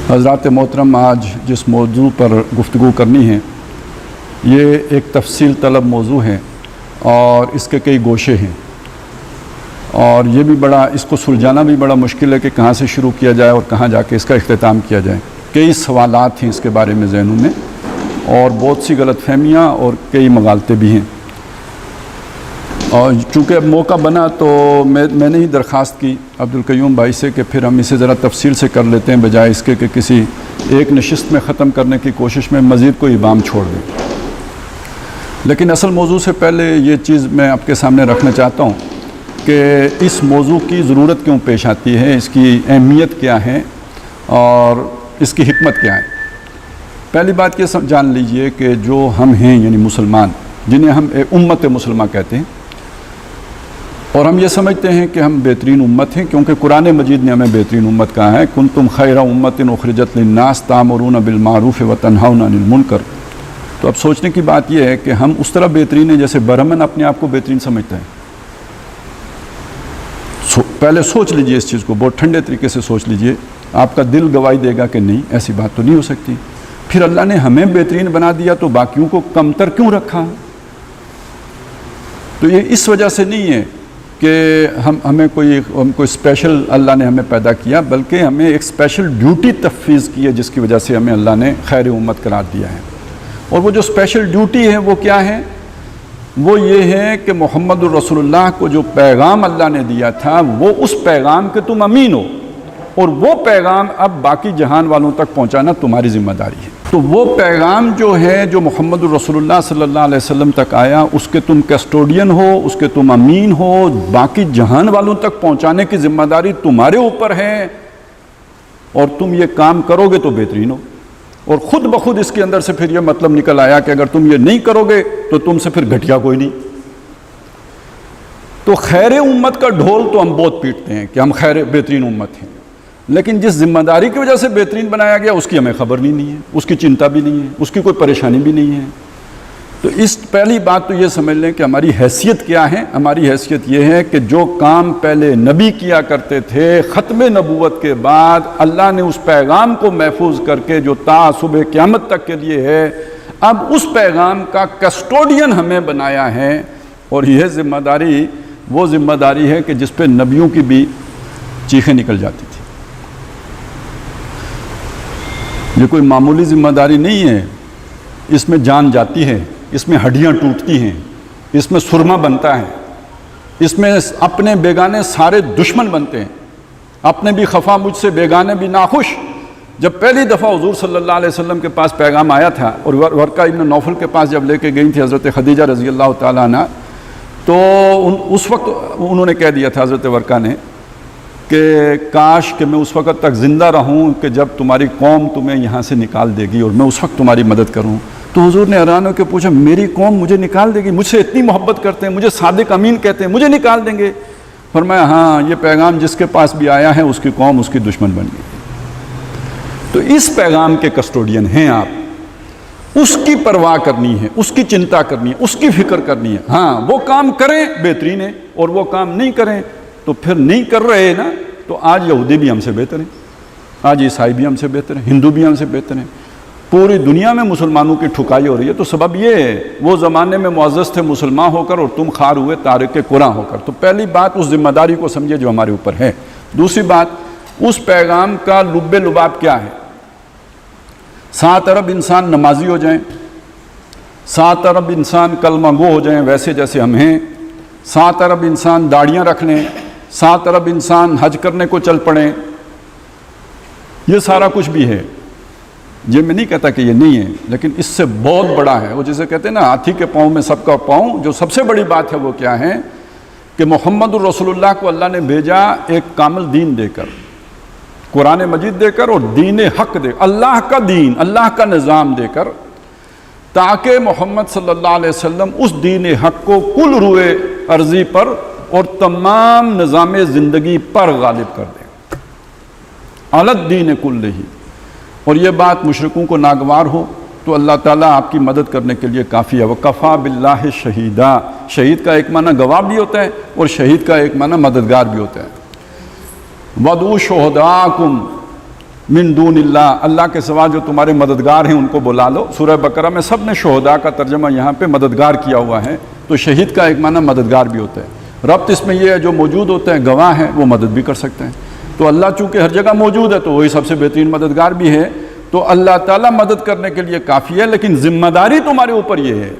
حضرات محترم، آج جس موضوع پر گفتگو کرنی ہے یہ ایک تفصیل طلب موضوع ہے اور اس کے کئی گوشے ہیں، اور یہ بھی اس کو سلجھانا بھی بڑا مشکل ہے کہ کہاں سے شروع کیا جائے اور کہاں جا کے اس کا اختتام کیا جائے۔ کئی سوالات ہیں اس کے بارے میں ذہنوں میں، اور بہت سی غلط فہمیاں اور کئی مغالطے بھی ہیں، اور چونکہ اب موقع بنا تو میں نے ہی درخواست کی عبدالقیوم بھائی سے کہ پھر ہم اسے ذرا تفصیل سے کر لیتے ہیں، بجائے اس کے کہ کسی ایک نشست میں ختم کرنے کی کوشش میں مزید کوئی ابہام چھوڑ دیں۔ لیکن اصل موضوع سے پہلے یہ چیز میں آپ کے سامنے رکھنا چاہتا ہوں کہ اس موضوع کی ضرورت کیوں پیش آتی ہے، اس کی اہمیت کیا ہے اور اس کی حکمت کیا ہے۔ پہلی بات یہ جان لیجئے کہ جو ہم ہیں یعنی مسلمان، جنہیں ہم امت مسلمہ کہتے ہیں، اور ہم یہ سمجھتے ہیں کہ ہم بہترین امت ہیں کیونکہ قرآن مجید نے ہمیں بہترین امت کہا ہے، کنتم خیر امت اخرجت للناس تأمرون بالمعروف وتنہون عن المنکر۔ تو اب سوچنے کی بات یہ ہے کہ ہم اس طرح بہترین ہیں جیسے برہمن اپنے آپ کو بہترین سمجھتا ہے۔ پہلے سوچ لیجئے اس چیز کو، بہت ٹھنڈے طریقے سے سوچ لیجئے، آپ کا دل گواہی دے گا کہ نہیں، ایسی بات تو نہیں ہو سکتی۔ پھر اللہ نے ہمیں بہترین بنا دیا تو باقیوں کو کمتر کیوں رکھا؟ تو یہ اس وجہ سے نہیں ہے کہ ہم کوئی اسپیشل اللہ نے ہمیں پیدا کیا، بلکہ ہمیں ایک اسپیشل ڈیوٹی تفویض کی ہے جس کی وجہ سے ہمیں اللہ نے خیر امت قرار دیا ہے۔ اور وہ جو اسپیشل ڈیوٹی ہے وہ کیا ہے؟ وہ یہ ہے کہ محمد الرسول اللہ کو جو پیغام اللہ نے دیا تھا وہ اس پیغام کے تم امین ہو، اور وہ پیغام اب باقی جہان والوں تک پہنچانا تمہاری ذمہ داری ہے۔ تو وہ پیغام جو ہے جو محمد الرسول اللہ صلی اللہ علیہ وسلم تک آیا، اس کے تم کسٹوڈین ہو، اس کے تم امین ہو، باقی جہان والوں تک پہنچانے کی ذمہ داری تمہارے اوپر ہے، اور تم یہ کام کرو گے تو بہترین ہو۔ اور خود بخود اس کے اندر سے پھر یہ مطلب نکل آیا کہ اگر تم یہ نہیں کرو گے تو تم سے پھر گھٹیا کوئی نہیں۔ تو خیر امت کا ڈھول تو ہم بہت پیٹتے ہیں کہ ہم خیر بہترین امت ہیں، لیکن جس ذمہ داری کی وجہ سے بہترین بنایا گیا اس کی ہمیں خبر نہیں ہے، اس کی چنتا بھی نہیں ہے، اس کی کوئی پریشانی بھی نہیں ہے۔ تو اس پہلی بات تو یہ سمجھ لیں کہ ہماری حیثیت کیا ہے۔ ہماری حیثیت یہ ہے کہ جو کام پہلے نبی کیا کرتے تھے، ختم نبوت کے بعد اللہ نے اس پیغام کو محفوظ کر کے جو تا صبح قیامت تک کے لیے ہے، اب اس پیغام کا کسٹوڈین ہمیں بنایا ہے، اور یہ ذمہ داری وہ ذمہ داری ہے کہ جس پہ نبیوں کی بھی چیخیں نکل جاتی تھی۔ یہ کوئی معمولی ذمہ داری نہیں ہے، اس میں جان جاتی ہے، اس میں ہڈیاں ٹوٹتی ہیں، اس میں سرما بنتا ہے، اس میں اپنے بیگانے سارے دشمن بنتے ہیں، اپنے بھی خفا مجھ سے بیگانے بھی ناخوش۔ جب پہلی دفعہ حضور صلی اللہ علیہ وسلم کے پاس پیغام آیا تھا، اور ورقہ ابن نوفل کے پاس جب لے کے گئی تھی حضرت خدیجہ رضی اللہ تعالیٰ عنہ، تو اس وقت انہوں نے کہہ دیا تھا حضرت ورقہ نے کہ کاش کہ میں اس وقت تک زندہ رہوں کہ جب تمہاری قوم تمہیں یہاں سے نکال دے گی اور میں اس وقت تمہاری مدد کروں۔ تو حضور نے حیران ہو کے پوچھا، میری قوم مجھے نکال دے گی؟ مجھ سے اتنی محبت کرتے ہیں، مجھے صادق امین کہتے ہیں، مجھے نکال دیں گے؟ فرمایا ہاں، یہ پیغام جس کے پاس بھی آیا ہے اس کی قوم اس کی دشمن بن گئی۔ تو اس پیغام کے کسٹوڈین ہیں آپ، اس کی پرواہ کرنی ہے، اس کی چنتا کرنی ہے، اس کی فکر کرنی ہے۔ ہاں، وہ کام کریں بہترین ہے، اور وہ کام نہیں کریں تو پھر نہیں کر رہے نا، تو آج یہودی بھی ہم سے بہتر ہیں، آج عیسائی بھی ہم سے بہتر ہیں، ہندو بھی ہم سے بہتر ہیں۔ پوری دنیا میں مسلمانوں کی ٹھکائی ہو رہی ہے، تو سبب یہ ہے وہ زمانے میں معزز تھے مسلمان ہو کر، اور تم خار ہوئے تارک قرآن ہو کر۔ تو پہلی بات اس ذمہ داری کو سمجھے جو ہمارے اوپر ہے۔ دوسری بات، اس پیغام کا لب لباب کیا ہے؟ 7 ارب انسان نمازی ہو جائیں، 7 ارب انسان کلمہ گو ہو جائیں ویسے جیسے ہم ہیں، 7 ارب انسان داڑیاں رکھ لیں، 7 ارب انسان حج کرنے کو چل پڑیں، یہ سارا کچھ بھی ہے۔ یہ میں نہیں کہتا کہ یہ نہیں ہے، لیکن اس سے بہت بڑا ہے۔ وہ جسے کہتے ہیں نا ہاتھی کے پاؤں میں سب کا پاؤں، جو سب سے بڑی بات ہے وہ کیا ہے کہ محمد الرسول اللہ کو اللہ نے بھیجا ایک کامل دین دے کر، قرآن مجید دے کر، اور دین حق دے، اللہ کا دین، اللہ کا نظام دے کر، تاکہ محمد صلی اللہ علیہ وسلم اس دین حق کو کل روئے ارضی پر اور تمام نظام زندگی پر غالب کر دیں، علی الدین کلہ۔ اور یہ بات مشرکوں کو ناگوار ہو تو اللہ تعالیٰ آپ کی مدد کرنے کے لیے کافی ہے۔ وَکَفَى بِاللَّهِ شَهِيدًا، شہید کا ایک معنی گواہ بھی ہوتا ہے اور شہید کا ایک معنی مددگار بھی ہوتا ہے۔ وَدْعُوا شُهَدَاءَكُمْ، من دون اللہ، اللہ کے سوا جو تمہارے مددگار ہیں ان کو بلا لو۔ سورہ بقرہ میں سب نے شہداء کا ترجمہ یہاں پہ مددگار کیا ہوا ہے، تو شہید کا ایک معنی مددگار بھی ہوتا ہے۔ ربط اس میں یہ ہے جو موجود ہوتے ہیں گواہ ہیں وہ مدد بھی کر سکتے ہیں، تو اللہ چونکہ ہر جگہ موجود ہے تو وہی سب سے بہترین مددگار بھی ہے، تو اللہ تعالیٰ مدد کرنے کے لیے کافی ہے، لیکن ذمہ داری تمہارے اوپر یہ ہے۔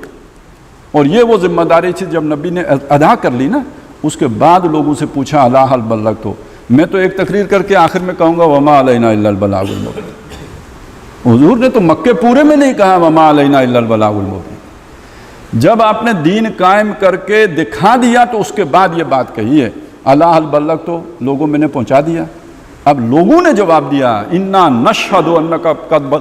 اور یہ وہ ذمہ داری تھی جب نبی نے ادا کر لی نا، اس کے بعد لوگوں سے پوچھا الا هل بلغت، میں تو ایک تقریر کر کے آخر میں کہوں گا وما علینا الا البلاغ المبین۔ حضور نے تو مکے پورے میں نہیں کہا وما علینا الا البلاغ المبین، جب آپ نے دین قائم کر کے دکھا دیا تو اس کے بعد یہ بات کہی ہے الا هل بلغت، لوگوں میں نے پہنچا دیا۔ اب لوگوں نے جواب دیا انا نشہد انک قد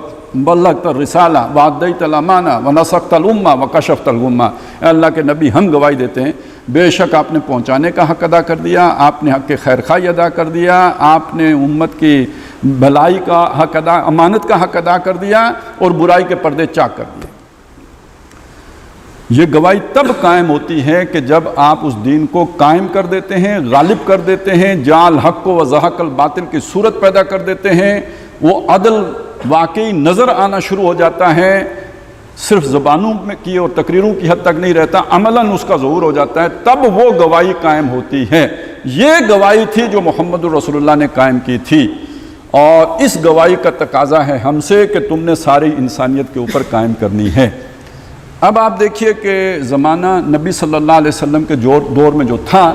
بلغت الرسالہ وادیت الامانہ ونصحت الامہ وکشفت الغمہ، اے اللہ کے نبی ہم گواہی دیتے ہیں بے شک آپ نے پہنچانے کا حق ادا کر دیا، آپ نے حق خیر خواہی ادا کر دیا، آپ نے امت کی بھلائی کا حق ادا، امانت کا حق ادا کر دیا، اور برائی کے پردے چاک کر دیے۔ یہ گواہی تب قائم ہوتی ہے کہ جب آپ اس دین کو قائم کر دیتے ہیں، غالب کر دیتے ہیں، جعل حق و زہق الباطل کی صورت پیدا کر دیتے ہیں، وہ عدل واقعی نظر آنا شروع ہو جاتا ہے، صرف زبانوں میں کی اور تقریروں کی حد تک نہیں رہتا، عملاً اس کا ظہور ہو جاتا ہے، تب وہ گواہی قائم ہوتی ہے۔ یہ گواہی تھی جو محمد الرسول اللہ نے قائم کی تھی، اور اس گواہی کا تقاضا ہے ہم سے کہ تم نے ساری انسانیت کے اوپر قائم کرنی ہے۔ اب آپ دیکھیے کہ زمانہ نبی صلی اللہ علیہ وسلم کے دور میں جو تھا،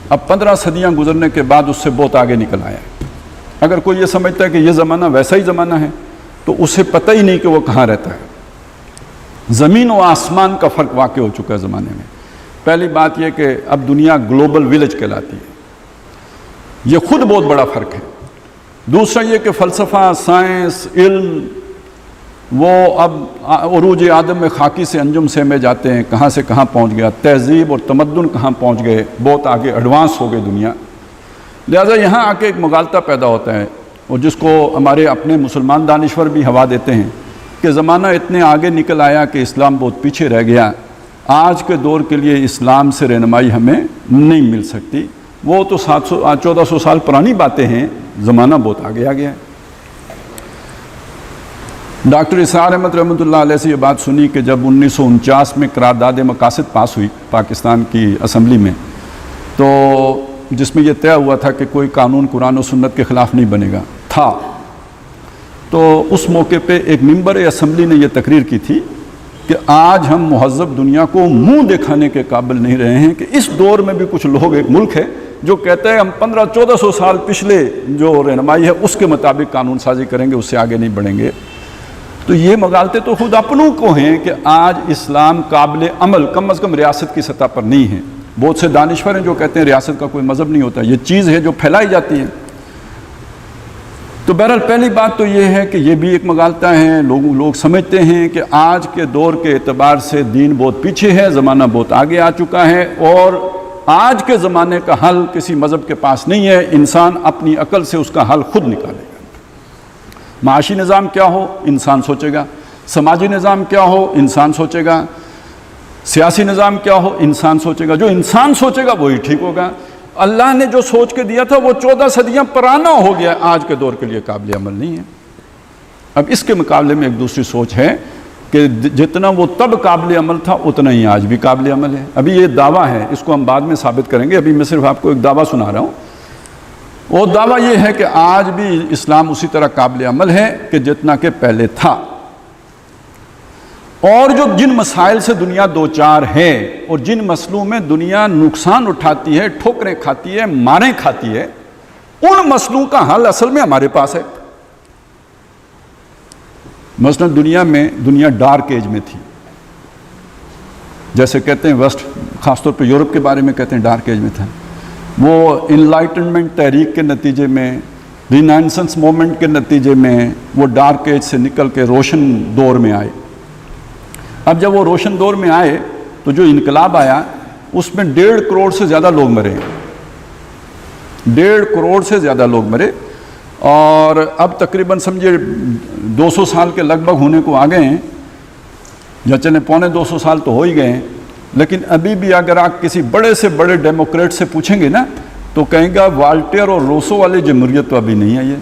اب 15 صدیاں گزرنے کے بعد اس سے بہت آگے نکل آیا ہے۔ اگر کوئی یہ سمجھتا ہے کہ یہ زمانہ ویسا ہی زمانہ ہے تو اسے پتہ ہی نہیں کہ وہ کہاں رہتا ہے۔ زمین و آسمان کا فرق واقع ہو چکا ہے زمانے میں۔ پہلی بات یہ کہ اب دنیا گلوبل ویلیج کہلاتی ہے، یہ خود بہت بڑا فرق ہے۔ دوسرا یہ کہ فلسفہ، سائنس، علم، وہ اب عروج آدم میں خاکی سے انجم سے میں جاتے ہیں، کہاں سے کہاں پہنچ گیا، تہذیب اور تمدن کہاں پہنچ گئے، بہت آگے ایڈوانس ہو گئی دنیا۔ لہٰذا یہاں آ کے ایک مغالطہ پیدا ہوتا ہے، اور جس کو ہمارے اپنے مسلمان دانشور بھی ہوا دیتے ہیں کہ زمانہ اتنے آگے نکل آیا کہ اسلام بہت پیچھے رہ گیا، آج کے دور کے لیے اسلام سے رہنمائی ہمیں نہیں مل سکتی۔ وہ تو 1400 سال پرانی باتیں ہیں، زمانہ بہت آگے آ گیا ہے۔ ڈاکٹر اسرار احمد رحمۃ اللہ علیہ سے یہ بات سنی کہ جب 1949 میں قرارداد مقاصد پاس ہوئی پاکستان کی اسمبلی میں، تو جس میں یہ طے ہوا تھا کہ کوئی قانون قرآن و سنت کے خلاف نہیں بنے گا تھا، تو اس موقع پہ ایک ممبر اسمبلی نے یہ تقریر کی تھی کہ آج ہم مہذب دنیا کو منہ دکھانے کے قابل نہیں رہے ہیں کہ اس دور میں بھی کچھ لوگ، ایک ملک ہے جو کہتا ہے ہم 1500-1400 سال پچھلے جو رہنمائی ہے اس کے مطابق قانون سازی کریں گے، اس سے آگے نہیں بڑھیں گے۔ تو یہ مغالطے تو خود اپنوں کو ہیں کہ آج اسلام قابل عمل کم از کم ریاست کی سطح پر نہیں ہے۔ بہت سے دانشور ہیں جو کہتے ہیں ریاست کا کوئی مذہب نہیں ہوتا، یہ چیز ہے جو پھیلائی جاتی ہے۔ تو بہرحال پہلی بات تو یہ ہے کہ یہ بھی ایک مغالطہ ہے، لوگ سمجھتے ہیں کہ آج کے دور کے اعتبار سے دین بہت پیچھے ہے، زمانہ بہت آگے آ چکا ہے، اور آج کے زمانے کا حل کسی مذہب کے پاس نہیں ہے، انسان اپنی عقل سے اس کا حل خود نکالے گا۔ معاشی نظام کیا ہو انسان سوچے گا، سماجی نظام کیا ہو انسان سوچے گا، سیاسی نظام کیا ہو انسان سوچے گا، جو انسان سوچے گا وہی ٹھیک ہوگا۔ اللہ نے جو سوچ کے دیا تھا وہ 14 صدیاں پرانا ہو گیا، آج کے دور کے لیے قابل عمل نہیں ہے۔ اب اس کے مقابلے میں ایک دوسری سوچ ہے کہ جتنا وہ تب قابل عمل تھا اتنا ہی آج بھی قابل عمل ہے۔ ابھی یہ دعویٰ ہے، اس کو ہم بعد میں ثابت کریں گے، ابھی میں صرف آپ کو ایک دعویٰ سنا رہا ہوں۔ وہ دعویٰ یہ ہے کہ آج بھی اسلام اسی طرح قابل عمل ہے کہ جتنا کہ پہلے تھا، اور جو جن مسائل سے دنیا دوچار ہے اور جن مسئلوں میں دنیا نقصان اٹھاتی ہے، ٹھوکریں کھاتی ہے، ماریں کھاتی ہے، ان مسئلوں کا حل اصل میں ہمارے پاس ہے۔ مثلا دنیا ڈارک ایج میں تھی، جیسے کہتے ہیں ویسٹ، خاص طور پہ یورپ کے بارے میں کہتے ہیں ڈارک ایج میں تھا۔ وہ انلائٹنمنٹ تحریک کے نتیجے میں، رینائنسنس مومنٹ کے نتیجے میں وہ ڈارک ایج سے نکل کے روشن دور میں آئے۔ اب جب وہ روشن دور میں آئے تو جو انقلاب آیا اس میں 1.5 کروڑ سے زیادہ لوگ مرے، 1.5 کروڑ سے زیادہ لوگ مرے، اور اب تقریباً سمجھے 200 سال کے لگ بھگ ہونے کو آ گئے ہیں، یا چلیں 250 سال تو ہو ہی گئے ہیں، لیکن ابھی بھی اگر آپ کسی بڑے سے بڑے ڈیموکریٹ سے پوچھیں گے نا تو کہیں گا والٹیر اور روسو والی جمہوریت تو ابھی نہیں آئی ہے۔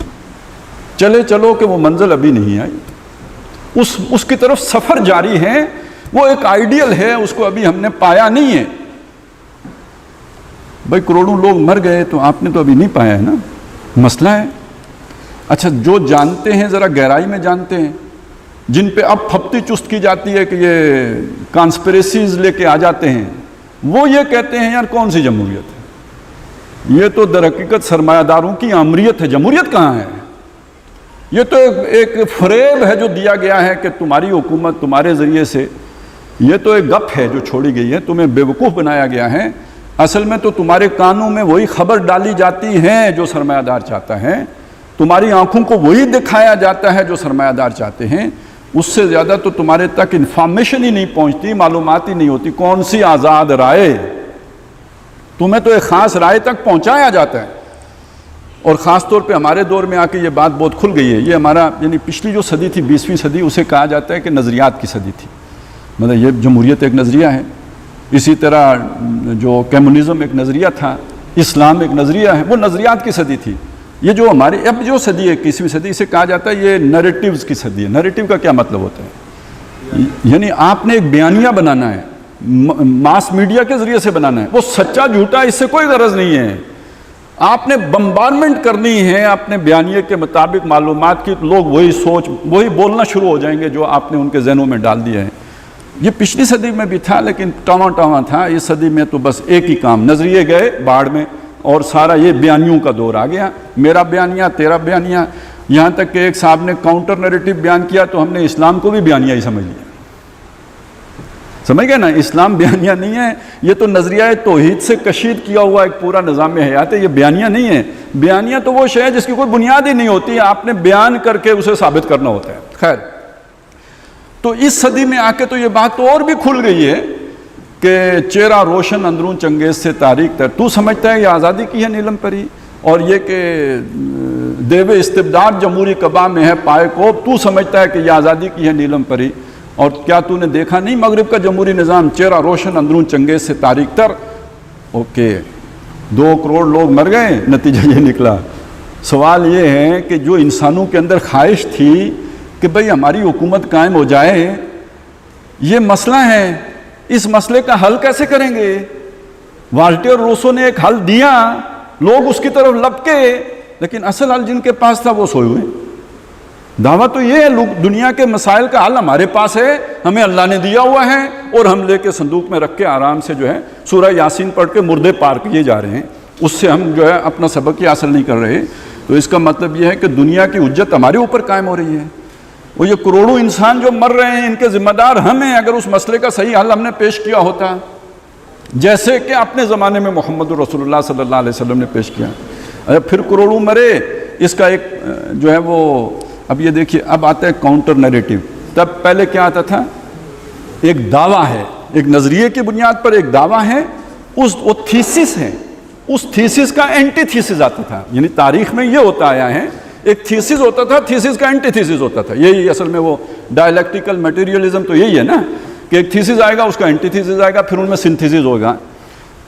چلے چلو کہ وہ منزل ابھی نہیں آئی، اس کی طرف سفر جاری ہے، وہ ایک آئیڈیل ہے، اس کو ابھی ہم نے پایا نہیں ہے۔ بھائی کروڑوں لوگ مر گئے تو آپ نے تو ابھی نہیں پایا ہے نا، مسئلہ ہے۔ اچھا جو جانتے ہیں ذرا گہرائی میں جانتے ہیں، جن پہ اب پھپتی چست کی جاتی ہے کہ یہ کانسپریسیز لے کے آ جاتے ہیں، وہ یہ کہتے ہیں یار کون سی جمہوریت ہے، یہ تو در حقیقت سرمایہ داروں کی آمریت ہے، جمہوریت کہاں ہے؟ یہ تو ایک فریب ہے جو دیا گیا ہے کہ تمہاری حکومت تمہارے ذریعے سے، یہ تو ایک گپ ہے جو چھوڑی گئی ہے، تمہیں بیوقوف بنایا گیا ہے۔ اصل میں تو تمہارے کانوں میں وہی خبر ڈالی جاتی ہے جو سرمایہ دار چاہتا ہے، تمہاری آنکھوں کو وہی دکھایا جاتا ہے جو سرمایہ دار چاہتے ہیں، اس سے زیادہ تو تمہارے تک انفارمیشن ہی نہیں پہنچتی، معلومات ہی نہیں ہوتی کون سی آزاد رائے، تمہیں تو ایک خاص رائے تک پہنچایا جاتا ہے۔ اور خاص طور پہ ہمارے دور میں آ کے یہ بات بہت کھل گئی ہے، یہ ہمارا یعنی پچھلی جو صدی تھی 20ویں صدی، اسے کہا جاتا ہے کہ نظریات کی صدی تھی، مطلب یہ جمہوریت ایک نظریہ ہے، اسی طرح جو کمیونزم ایک نظریہ تھا، اسلام ایک نظریہ ہے، وہ نظریات کی صدی تھی۔ یہ جو ہماری اب جو صدی ہے 21ویں صدی، اسے کہا جاتا ہے یہ نیریٹیوز کی صدی ہے۔ نیریٹیو کا کیا مطلب ہوتا ہے؟ یعنی آپ نے ایک بیانیہ بنانا ہے، ماس میڈیا کے ذریعے سے بنانا ہے، وہ سچا جھوٹا اس سے کوئی غرض نہیں ہے، آپ نے بمبارمنٹ کرنی ہے اپنے بیانیے کے مطابق معلومات کی، لوگ وہی سوچ وہی بولنا شروع ہو جائیں گے جو آپ نے ان کے ذہنوں میں ڈال دیا ہے۔ یہ پچھلی صدی میں بھی تھا لیکن ٹواں تھا، اس صدی میں تو بس ایک ہی کام، نظریے گئے باڑ میں اور سارا یہ بیانیوں کا دور آ گیا، میرا بیانیہ تیرا بیانیہ، یہاں تک کہ ایک صاحب نے کاؤنٹر نیریٹو بیان کیا تو ہم نے اسلام کو بھی بیانیہ ہی سمجھ لیا، سمجھ گئے نا؟ اسلام بیانیہ نہیں ہے، یہ تو نظریہ توحید سے کشید کیا ہوا ایک پورا نظام حیات ہے، یہ بیانیہ نہیں ہے۔ بیانیہ تو وہ شے ہے جس کی کوئی بنیاد ہی نہیں ہوتی، آپ نے بیان کر کے اسے ثابت کرنا ہوتا ہے۔ خیر، تو اس صدی میں آ کے تو یہ بات تو اور بھی کھل گئی ہے کہ چہرہ روشن اندرون چنگیز سے تاریخ تر، تو سمجھتا ہے یہ آزادی کی ہے نیلم پری، اور یہ کہ دیو استبداد جمہوری قبا میں ہے پائے کو، تو سمجھتا ہے کہ یہ آزادی کی ہے نیلم پری، اور کیا تو نے دیکھا نہیں مغرب کا جمہوری نظام چہرہ روشن اندرون چنگیز سے تاریخ تر؟ اوکے، 2 کروڑ لوگ مر گئے، نتیجہ یہ نکلا۔ سوال یہ ہے کہ جو انسانوں کے اندر خواہش تھی کہ بھئی ہماری حکومت قائم ہو جائے، یہ مسئلہ ہے، اس مسئلے کا حل کیسے کریں گے؟ والٹر اور روسو نے ایک حل دیا، لوگ اس کی طرف لپکے، لیکن اصل حل جن کے پاس تھا وہ سوئے ہوئے۔ دعویٰ تو یہ ہے دنیا کے مسائل کا حل ہمارے پاس ہے، ہمیں اللہ نے دیا ہوا ہے، اور ہم لے کے صندوق میں رکھ کے آرام سے جو ہے سورہ یاسین پڑھ کے مردے پار کیے جا رہے ہیں، اس سے ہم جو ہے اپنا سبق ہی حاصل نہیں کر رہے۔ تو اس کا مطلب یہ ہے کہ دنیا کی حجت ہمارے اوپر قائم ہو رہی ہے، وہ یہ کروڑوں انسان جو مر رہے ہیں ان کے ذمہ دار ہم ہیں۔ اگر اس مسئلے کا صحیح حل ہم نے پیش کیا ہوتا، جیسے کہ اپنے زمانے میں محمد رسول اللہ صلی اللہ علیہ وسلم نے پیش کیا، پھر کروڑوں مرے، اس کا ایک جو ہے وہ، اب یہ دیکھیے اب آتا ہے کاؤنٹر نیریٹو۔ تب پہلے کیا آتا تھا؟ ایک دعویٰ ہے، ایک نظریے کی بنیاد پر ایک دعویٰ ہے، وہ تھیسس ہے، اس تھیسس کا اینٹی تھیسس آتا تھا، یعنی تاریخ میں یہ ہوتا آیا ہے، ایک تھیسس ہوتا تھا، تھیسس کا اینٹی تھیسس ہوتا تھا، یہی اصل میں وہ ڈائلیکٹیکل میٹیریلزم تو یہی ہے نا، کہ ایک تھیسس آئے گا، اس کا اینٹی تھیسس آئے گا، پھر ان میں سنتھیسس ہوگا۔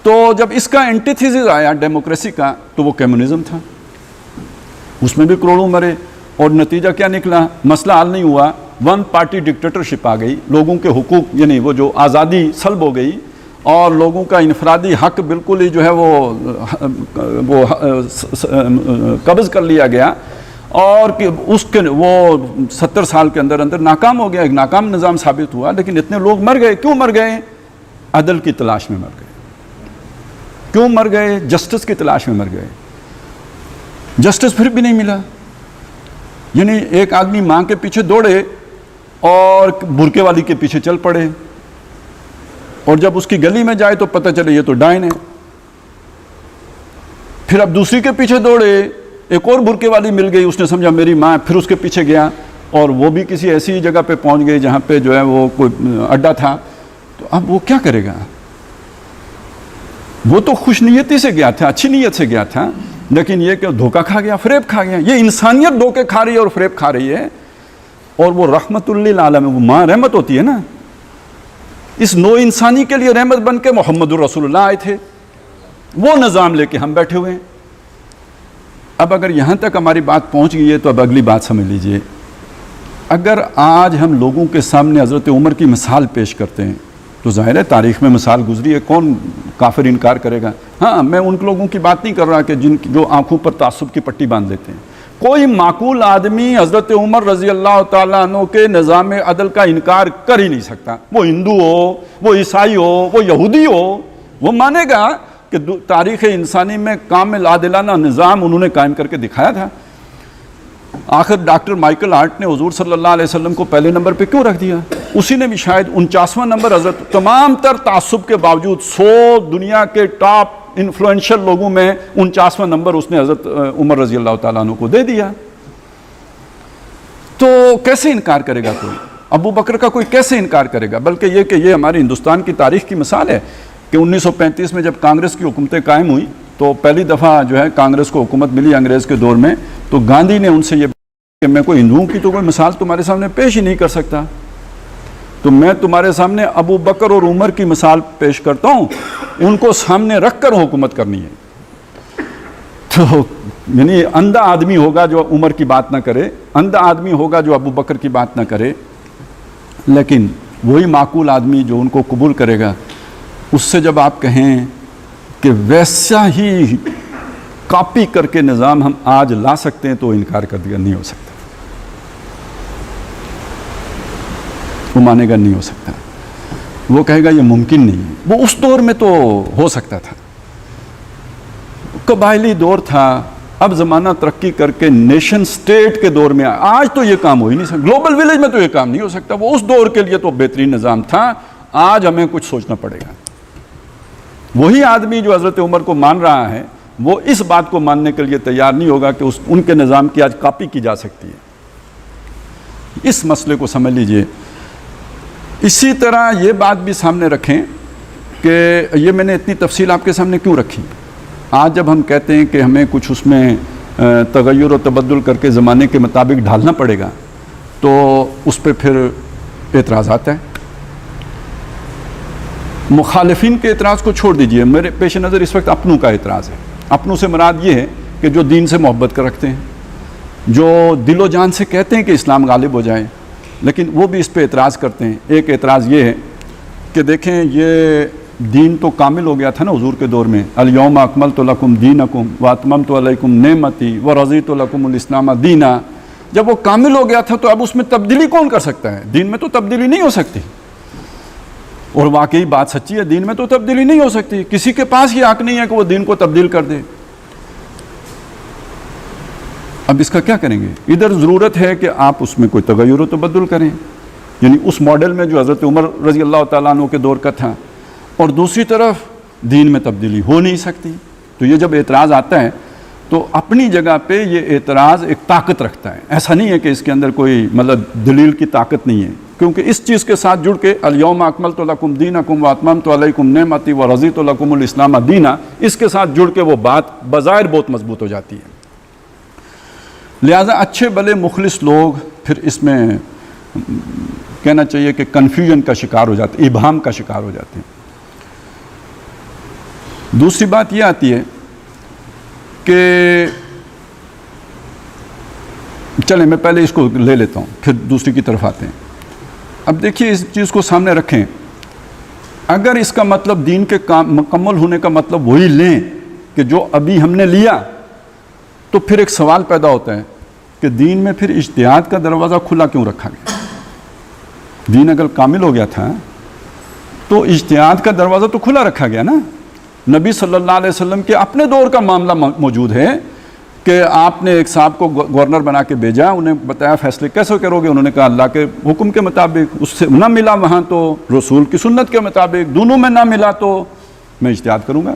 تو جب اس کا اینٹی تھیسس آیا ڈیموکریسی کا تو وہ کمیونزم تھا، اس میں بھی کروڑوں مرے، اور نتیجہ کیا نکلا؟ مسئلہ حل نہیں ہوا، 1 پارٹی ڈکٹیٹرشپ آ گئی، لوگوں کے حقوق یعنی وہ جو آزادی سلب ہو گئی، اور لوگوں کا انفرادی حق بالکل ہی جو ہے وہ قبض کر لیا گیا، اور اس کے وہ 70 سال کے اندر ناکام ہو گیا، ایک ناکام نظام ثابت ہوا۔ لیکن اتنے لوگ مر گئے، کیوں مر گئے؟ عدل کی تلاش میں مر گئے۔ کیوں مر گئے؟ جسٹس کی تلاش میں مر گئے، جسٹس پھر بھی نہیں ملا۔ یعنی ایک آدمی ماں کے پیچھے دوڑے اور برقعے والی کے پیچھے چل پڑے، اور جب اس کی گلی میں جائے تو پتہ چلے یہ تو ڈائن ہے، پھر اب دوسری کے پیچھے دوڑے، ایک اور برقعے والی مل گئی، اس نے سمجھا میری ماں، پھر اس کے پیچھے گیا، اور وہ بھی کسی ایسی جگہ پہ پہنچ گئی جہاں پہ جو ہے وہ کوئی اڈا تھا، تو اب وہ کیا کرے گا؟ وہ تو خوش نیتی سے گیا تھا، اچھی نیت سے گیا تھا، لیکن یہ کہ دھوکہ کھا گیا، فریب کھا گیا۔ یہ انسانیت دھوکے کھا رہی ہے اور فریب کھا رہی ہے، اور وہ رحمت للعالم، وہ ماں رحمت ہوتی ہے نا، اس نو انسانی کے لیے رحمت بن کے محمد الرسول اللہ آئے تھے، وہ نظام لے کے ہم بیٹھے ہوئے ہیں۔ اب اگر یہاں تک ہماری بات پہنچ گئی ہے تو اب اگلی بات سمجھ لیجئے. اگر آج ہم لوگوں کے سامنے حضرت عمر کی مثال پیش کرتے ہیں تو ظاہر ہے تاریخ میں مثال گزری ہے, کون کافر انکار کرے گا. ہاں, میں ان لوگوں کی بات نہیں کر رہا کہ جو آنکھوں پر تعصب کی پٹی باندھ دیتے ہیں. کوئی معقول آدمی حضرت عمر رضی اللہ تعالیٰ عنہ کے نظام عدل کا انکار کر ہی نہیں سکتا. وہ ہندو ہو, وہ عیسائی ہو, وہ یہودی ہو, وہ مانے گا کہ تاریخ انسانی میں کامل عادلانہ نظام انہوں نے قائم کر کے دکھایا تھا. آخر ڈاکٹر مائیکل ہارٹ نے حضور صلی اللہ علیہ وسلم کو پہلے نمبر پہ کیوں رکھ دیا؟ اسی نے بھی شاید 49واں نمبر حضرت تمام تر تعصب کے باوجود 100 دنیا کے ٹاپ انفلوئنشل لوگوں میں 49واں نمبر اس نے حضرت عمر رضی اللہ تعالیٰ عنہ کو دے دیا. تو کیسے انکار کرے گا کوئی؟ ابو بکر کا کوئی کیسے انکار کرے گا؟ بلکہ یہ کہ یہ ہماری ہندوستان کی تاریخ کی مثال ہے کہ 1935 میں جب کانگریس کی حکومتیں قائم ہوئی تو پہلی دفعہ جو ہے کانگریس کو حکومت ملی انگریز کے دور میں, تو گاندھی نے ان سے یہ کہ میں کوئی ہندوؤں کی تو کوئی مثال تمہارے سامنے پیش ہی نہیں کر سکتا, تو میں تمہارے سامنے ابو بکر اور عمر کی مثال پیش کرتا ہوں, ان کو سامنے رکھ کر حکومت کرنی ہے. تو یعنی اندھا آدمی ہوگا جو عمر کی بات نہ کرے, اندھا آدمی ہوگا جو ابو بکر کی بات نہ کرے, لیکن وہی معقول آدمی جو ان کو قبول کرے گا, اس سے جب آپ کہیں کہ ویسا ہی کاپی کر کے نظام ہم آج لا سکتے ہیں تو انکار کر دیا نہیں ہو سکتا, وہ مانے گا نہیں ہو سکتا, وہ کہے گا یہ ممکن نہیں ہے. وہ اس دور میں تو ہو سکتا تھا, قبائلی دور تھا, اب زمانہ ترقی کر کے نیشن سٹیٹ کے دور میں آج تو یہ کام ہو ہی نہیں سکتا, گلوبل ویلیج میں تو یہ کام نہیں ہو سکتا. وہ اس دور کے لیے تو بہترین نظام تھا, آج ہمیں کچھ سوچنا پڑے گا. وہی آدمی جو حضرت عمر کو مان رہا ہے وہ اس بات کو ماننے کے لیے تیار نہیں ہوگا کہ ان کے نظام کی آج کاپی کی جا سکتی ہے. اس مسئلے کو سمجھ لیجئے. اسی طرح یہ بات بھی سامنے رکھیں کہ یہ میں نے اتنی تفصیل آپ کے سامنے کیوں رکھی. آج جب ہم کہتے ہیں کہ ہمیں کچھ اس میں تغیر و تبدل کر کے زمانے کے مطابق ڈھالنا پڑے گا تو اس پہ پھر اعتراضات ہیں. مخالفین کے اعتراض کو چھوڑ دیجئے, میرے پیش نظر اس وقت اپنوں کا اعتراض ہے. اپنوں سے مراد یہ ہے کہ جو دین سے محبت کر رکھتے ہیں, جو دل و جان سے کہتے ہیں کہ اسلام غالب ہو جائے, لیکن وہ بھی اس پہ اعتراض کرتے ہیں. ایک اعتراض یہ ہے کہ دیکھیں یہ دین تو کامل ہو گیا تھا نا حضور کے دور میں, الیوم اکملت لکم دینکم واتممت علیکم نعمتی ورضیت لکم الاسلام دینا. جب وہ کامل ہو گیا تھا تو اب اس میں تبدیلی کون کر سکتا ہے؟ دین میں تو تبدیلی نہیں ہو سکتی, اور واقعی بات سچی ہے, دین میں تو تبدیلی نہیں ہو سکتی. کسی کے پاس یہ حق نہیں ہے کہ وہ دین کو تبدیل کر دے. اب اس کا کیا کریں گے؟ ادھر ضرورت ہے کہ آپ اس میں کوئی تغیر و تبدل کریں, یعنی اس ماڈل میں جو حضرت عمر رضی اللہ تعالیٰ عنہ کے دور کا تھا, اور دوسری طرف دین میں تبدیلی ہو نہیں سکتی. تو یہ جب اعتراض آتا ہے تو اپنی جگہ پہ یہ اعتراض ایک طاقت رکھتا ہے. ایسا نہیں ہے کہ اس کے اندر کوئی مطلب دلیل کی طاقت نہیں ہے, کیونکہ اس چیز کے ساتھ جڑ کے الیوم اکملت لکم دینکم واتممت علیکم نعمتی ورضیت لکم الاسلام دینا, اس کے ساتھ جڑ کے وہ بات بظاہر بہت مضبوط ہو جاتی ہے. لہٰذا اچھے بھلے مخلص لوگ پھر اس میں کہنا چاہیے کہ کنفیوژن کا شکار ہو جاتے ہیں, ابہام کا شکار ہو جاتے ہیں. دوسری بات یہ آتی ہے کہ چلیں میں پہلے اس کو لے لیتا ہوں پھر دوسری کی طرف آتے ہیں. اب دیکھیے اس چیز کو سامنے رکھیں, اگر اس کا مطلب دین کے مکمل ہونے کا مطلب وہی لیں کہ جو ابھی ہم نے لیا, تو پھر ایک سوال پیدا ہوتا ہے کہ دین میں پھر اجتہاد کا دروازہ کھلا کیوں رکھا گیا؟ دین اگر کامل ہو گیا تھا تو اجتہاد کا دروازہ تو کھلا رکھا گیا نا. نبی صلی اللہ علیہ وسلم کے اپنے دور کا معاملہ موجود ہے کہ آپ نے ایک صاحب کو گورنر بنا کے بھیجا, انہیں بتایا فیصلے کیسے کرو گے, انہوں نے کہا اللہ کے حکم کے مطابق. اس سے نہ ملا وہاں تو رسول کی سنت کے مطابق, دونوں میں نہ ملا تو میں اجتہاد کروں گا.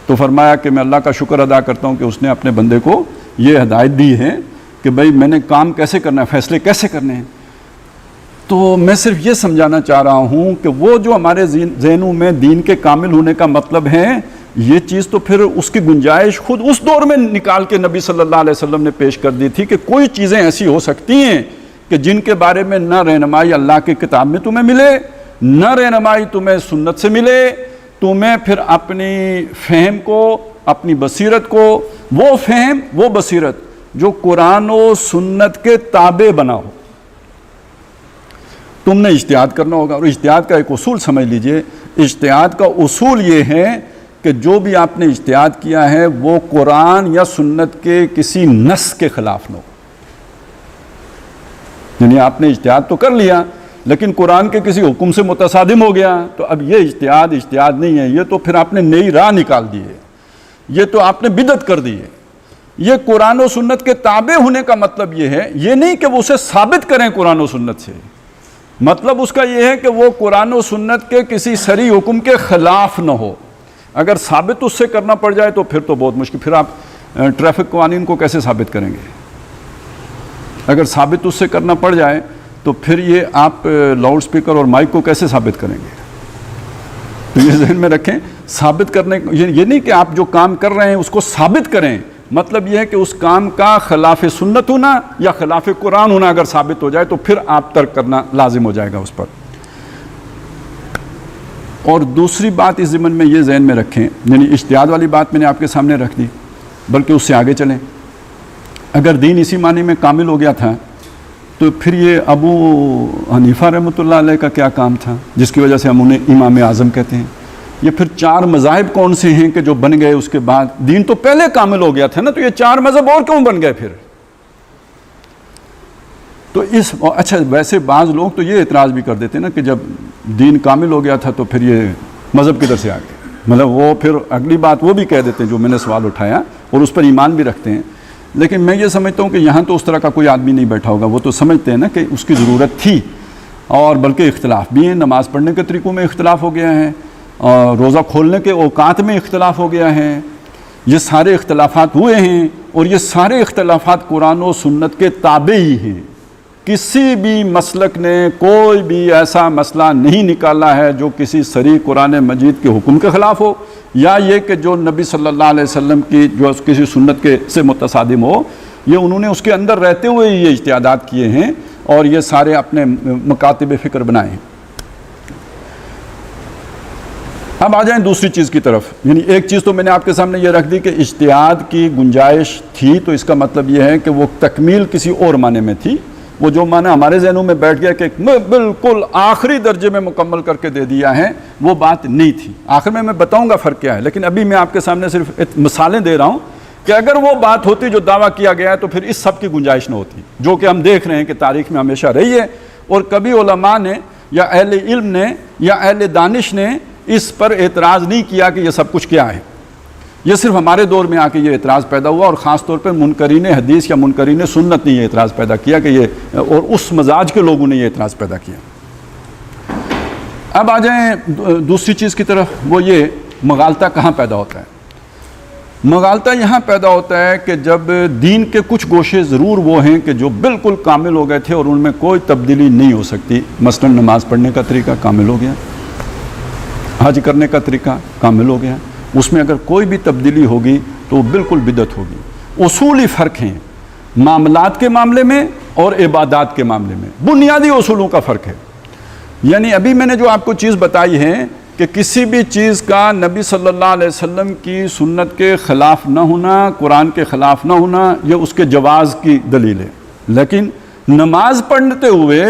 تو فرمایا کہ میں اللہ کا شکر ادا کرتا ہوں کہ اس نے اپنے بندے کو یہ ہدایت دی ہے کہ بھائی میں نے کام کیسے کرنا ہے, فیصلے کیسے کرنے ہیں. تو میں صرف یہ سمجھانا چاہ رہا ہوں کہ وہ جو ہمارے ذہنوں میں دین کے کامل ہونے کا مطلب ہے, یہ چیز تو پھر اس کی گنجائش خود اس دور میں نکال کے نبی صلی اللہ علیہ وسلم نے پیش کر دی تھی کہ کوئی چیزیں ایسی ہو سکتی ہیں کہ جن کے بارے میں نہ رہنمائی اللہ کی کتاب میں تمہیں ملے, نہ رہنمائی تمہیں سنت سے ملے, تمہیں پھر اپنی فہم کو اپنی بصیرت کو وہ فہم، وہ بصیرت جو قرآن و سنت کے تابع بنا ہو۔ تم نے اجتہاد کرنا ہوگا، اور اجتہاد کا ایک اصول سمجھ لیجئے، اجتہاد کا اصول یہ ہے کہ جو بھی آپ نے اجتہاد کیا ہے وہ قرآن یا سنت کے کسی نص کے خلاف نہ ہو۔ یعنی آپ نے اجتہاد تو کر لیا لیکن قرآن کے کسی حکم سے متصادم ہو گیا تو اب یہ اجتہاد نہیں ہے، یہ تو پھر آپ نے نئی راہ نکال دی ہے، یہ تو آپ نے بدعت کر دی ہے۔ یہ قرآن و سنت کے تابع ہونے کا مطلب یہ ہے، یہ نہیں کہ وہ اسے ثابت کریں قرآن و سنت سے، مطلب اس کا یہ ہے کہ وہ قرآن و سنت کے کسی صریح حکم کے خلاف نہ ہو۔ اگر ثابت اس سے کرنا پڑ جائے تو پھر تو بہت مشکل، پھر آپ ٹریفک قوانین کو کیسے ثابت کریں گے؟ اگر ثابت اس سے کرنا پڑ جائے تو پھر یہ آپ لاؤڈ سپیکر اور مائک کو کیسے ثابت کریں گے؟ تو یہ ذہن میں رکھیں، ثابت کرنے یہ نہیں کہ آپ جو کام کر رہے ہیں اس کو ثابت کریں، مطلب یہ ہے کہ اس کام کا خلاف سنت ہونا یا خلاف قرآن ہونا اگر ثابت ہو جائے تو پھر آپ ترک کرنا لازم ہو جائے گا اس پر۔ اور دوسری بات اس ضمن میں یہ ذہن میں رکھیں، یعنی اجتہاد والی بات میں نے آپ کے سامنے رکھ دی، بلکہ اس سے آگے چلیں۔ اگر دین اسی معنی میں کامل ہو گیا تھا تو پھر یہ ابو حنیفہ رحمۃ اللہ علیہ کا کیا کام تھا جس کی وجہ سے ہم انہیں امام اعظم کہتے ہیں؟ یہ پھر 4 مذاہب کون سے ہیں کہ جو بن گئے اس کے بعد؟ دین تو پہلے کامل ہو گیا تھا نا، تو یہ 4 مذہب اور کیوں بن گئے پھر؟ تو اچھا ویسے بعض لوگ تو یہ اعتراض بھی کر دیتے ہیں نا کہ جب دین کامل ہو گیا تھا تو پھر یہ مذہب کدھر سے آ گئے، مطلب وہ پھر اگلی بات وہ بھی کہہ دیتے ہیں جو میں نے سوال اٹھایا اور اس پر ایمان بھی رکھتے ہیں۔ لیکن میں یہ سمجھتا ہوں کہ یہاں تو اس طرح کا کوئی آدمی نہیں بیٹھا ہوگا، وہ تو سمجھتے ہیں نا کہ اس کی ضرورت تھی، اور بلکہ اختلاف بھی ہیں، نماز پڑھنے کے طریقوں میں اختلاف ہو گیا ہے، اور روزہ کھولنے کے اوقات میں اختلاف ہو گیا ہے، یہ سارے اختلافات ہوئے ہیں، اور یہ سارے اختلافات قرآن و سنت کے تابع ہی ہیں۔ کسی بھی مسلک نے کوئی بھی ایسا مسئلہ نہیں نکالا ہے جو کسی صریح قرآن مجید کے حکم کے خلاف ہو، یا یہ کہ جو نبی صلی اللہ علیہ وسلم کی جو کسی سنت کے سے متصادم ہو۔ یہ انہوں نے اس کے اندر رہتے ہوئے یہ اجتہادات کیے ہیں اور یہ سارے اپنے مکاتب فکر بنائے ہیں۔ اب آ جائیں دوسری چیز کی طرف، یعنی ایک چیز تو میں نے آپ کے سامنے یہ رکھ دی کہ اجتہاد کی گنجائش تھی، تو اس کا مطلب یہ ہے کہ وہ تکمیل کسی اور معنی میں تھی، وہ جو معنی ہمارے ذہنوں میں بیٹھ گیا کہ بالکل آخری درجے میں مکمل کر کے دے دیا ہے، وہ بات نہیں تھی۔ آخر میں بتاؤں گا فرق کیا ہے، لیکن ابھی میں آپ کے سامنے صرف مثالیں دے رہا ہوں کہ اگر وہ بات ہوتی جو دعویٰ کیا گیا ہے تو پھر اس سب کی گنجائش نہ ہوتی، جو کہ ہم دیکھ رہے ہیں کہ تاریخ میں ہمیشہ رہی ہے، اور کبھی علماء نے یا اہل علم نے یا اہل دانش نے اس پر اعتراض نہیں کیا کہ یہ سب کچھ کیا ہے۔ یہ صرف ہمارے دور میں آ کے یہ اعتراض پیدا ہوا، اور خاص طور پہ منکرین حدیث یا منکرین سنت نے یہ اعتراض پیدا کیا کہ یہ، اور اس مزاج کے لوگوں نے یہ اعتراض پیدا کیا۔ اب آ جائیں دوسری چیز کی طرف، وہ یہ مغالطہ کہاں پیدا ہوتا ہے؟ مغالطہ یہاں پیدا ہوتا ہے کہ جب دین کے کچھ گوشے ضرور وہ ہیں کہ جو بالکل کامل ہو گئے تھے اور ان میں کوئی تبدیلی نہیں ہو سکتی، مثلا نماز پڑھنے کا طریقہ کامل ہو گیا، حج کرنے کا طریقہ کامل ہو گیا، اس میں اگر کوئی بھی تبدیلی ہوگی تو وہ بالکل بدعت ہوگی۔ اصولی فرق ہیں معاملات کے معاملے میں اور عبادات کے معاملے میں، بنیادی اصولوں کا فرق ہے۔ یعنی ابھی میں نے جو آپ کو چیز بتائی ہے کہ کسی بھی چیز کا نبی صلی اللہ علیہ وسلم کی سنت کے خلاف نہ ہونا، قرآن کے خلاف نہ ہونا، یہ اس کے جواز کی دلیل ہے، لیکن نماز پڑھتے ہوئے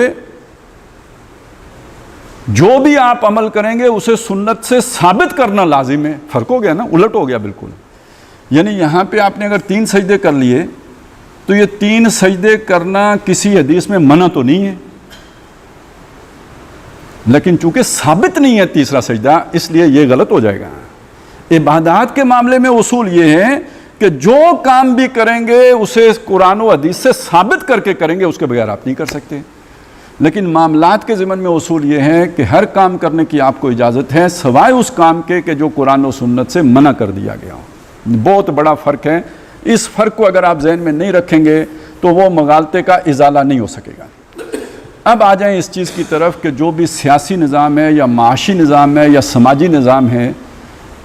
جو بھی آپ عمل کریں گے اسے سنت سے ثابت کرنا لازم ہے۔ فرق ہو گیا نا، الٹ ہو گیا بالکل۔ یعنی یہاں پہ آپ نے اگر 3 سجدے کر لیے تو یہ 3 سجدے کرنا کسی حدیث میں منع تو نہیں ہے، لیکن چونکہ ثابت نہیں ہے تیسرا سجدہ، اس لیے یہ غلط ہو جائے گا۔ عبادات کے معاملے میں اصول یہ ہے کہ جو کام بھی کریں گے اسے قرآن و حدیث سے ثابت کر کے کریں گے، اس کے بغیر آپ نہیں کر سکتے۔ لیکن معاملات کے ضمن میں اصول یہ ہے کہ ہر کام کرنے کی آپ کو اجازت ہے سوائے اس کام کے کہ جو قرآن و سنت سے منع کر دیا گیا ہو۔ بہت بڑا فرق ہے، اس فرق کو اگر آپ ذہن میں نہیں رکھیں گے تو وہ مغالطے کا ازالہ نہیں ہو سکے گا۔ اب آ جائیں اس چیز کی طرف کہ جو بھی سیاسی نظام ہے یا معاشی نظام ہے یا سماجی نظام ہے،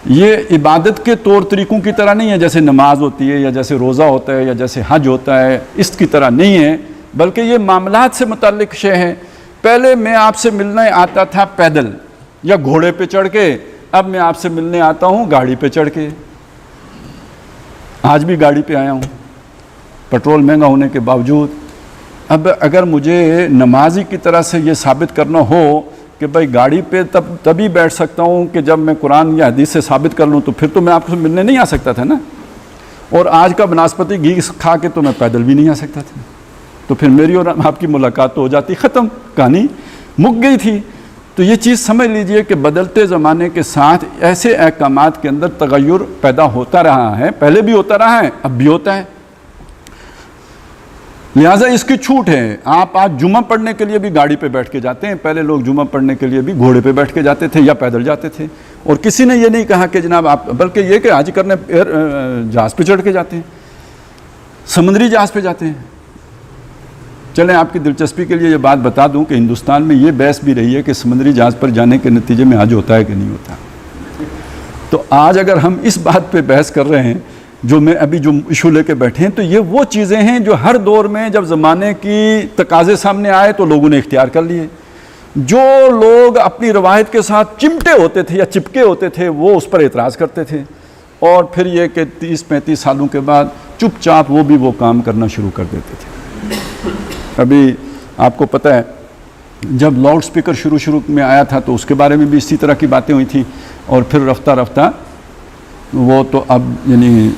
یہ عبادت کے طور طریقوں کی طرح نہیں ہے، جیسے نماز ہوتی ہے یا جیسے روزہ ہوتا ہے یا جیسے حج ہوتا ہے، اس کی طرح نہیں ہے، بلکہ یہ معاملات سے متعلق شے ہیں۔ پہلے میں آپ سے ملنے آتا تھا پیدل یا گھوڑے پہ چڑھ کے، اب میں آپ سے ملنے آتا ہوں گاڑی پہ چڑھ کے۔ آج بھی گاڑی پہ آیا ہوں پیٹرول مہنگا ہونے کے باوجود. اب اگر مجھے نمازی کی طرح سے یہ ثابت کرنا ہو کہ بھائی گاڑی پہ تبھی بیٹھ سکتا ہوں کہ جب میں قرآن یا حدیث سے ثابت کر لوں, تو پھر تو میں آپ کو ملنے نہیں آ سکتا تھا نا. اور آج کا بناسپتی گھی کھا کے تو میں پیدل بھی نہیں آ سکتا تھا. تو پھر میری اور آپ کی ملاقات تو ہو جاتی, ختم, کہانی مک گئی تھی. تو یہ چیز سمجھ لیجئے کہ بدلتے زمانے کے ساتھ ایسے احکامات کے اندر تغیر پیدا ہوتا رہا ہے, پہلے بھی ہوتا رہا ہے, اب بھی ہوتا ہے. لہٰذا اس کی چھوٹ ہے. آپ آج جمعہ پڑھنے کے لیے بھی گاڑی پہ بیٹھ کے جاتے ہیں, پہلے لوگ جمعہ پڑھنے کے لیے بھی گھوڑے پہ بیٹھ کے جاتے تھے یا پیدل جاتے تھے. اور کسی نے یہ نہیں کہا کہ جناب آپ, بلکہ یہ کہ حج کرنے جہاز پہ چڑھ کے جاتے ہیں, سمندری جہاز پہ جاتے ہیں. چلیں آپ کی دلچسپی کے لیے یہ بات بتا دوں کہ ہندوستان میں یہ بحث بھی رہی ہے کہ سمندری جہاز پر جانے کے نتیجے میں حج ہوتا ہے کہ نہیں ہوتا. تو آج اگر ہم اس بات پہ بحث کر رہے ہیں, جو میں ابھی جو ایشو لے کے بیٹھے ہیں, تو یہ وہ چیزیں ہیں جو ہر دور میں جب زمانے کی تقاضے سامنے آئے تو لوگوں نے اختیار کر لیے. جو لوگ اپنی روایت کے ساتھ چمٹے ہوتے تھے یا چپکے ہوتے تھے وہ اس پر اعتراض کرتے تھے, اور پھر یہ کہ 30-35 سالوں کے بعد چپ چاپ وہ بھی وہ کام کرنا شروع کر دیتے تھے. ابھی آپ کو پتہ ہے جب لاؤڈ سپیکر شروع میں آیا تھا تو اس کے بارے میں بھی اسی طرح کی باتیں ہوئی تھیں, اور پھر رفتہ رفتہ وہ تو اب یعنی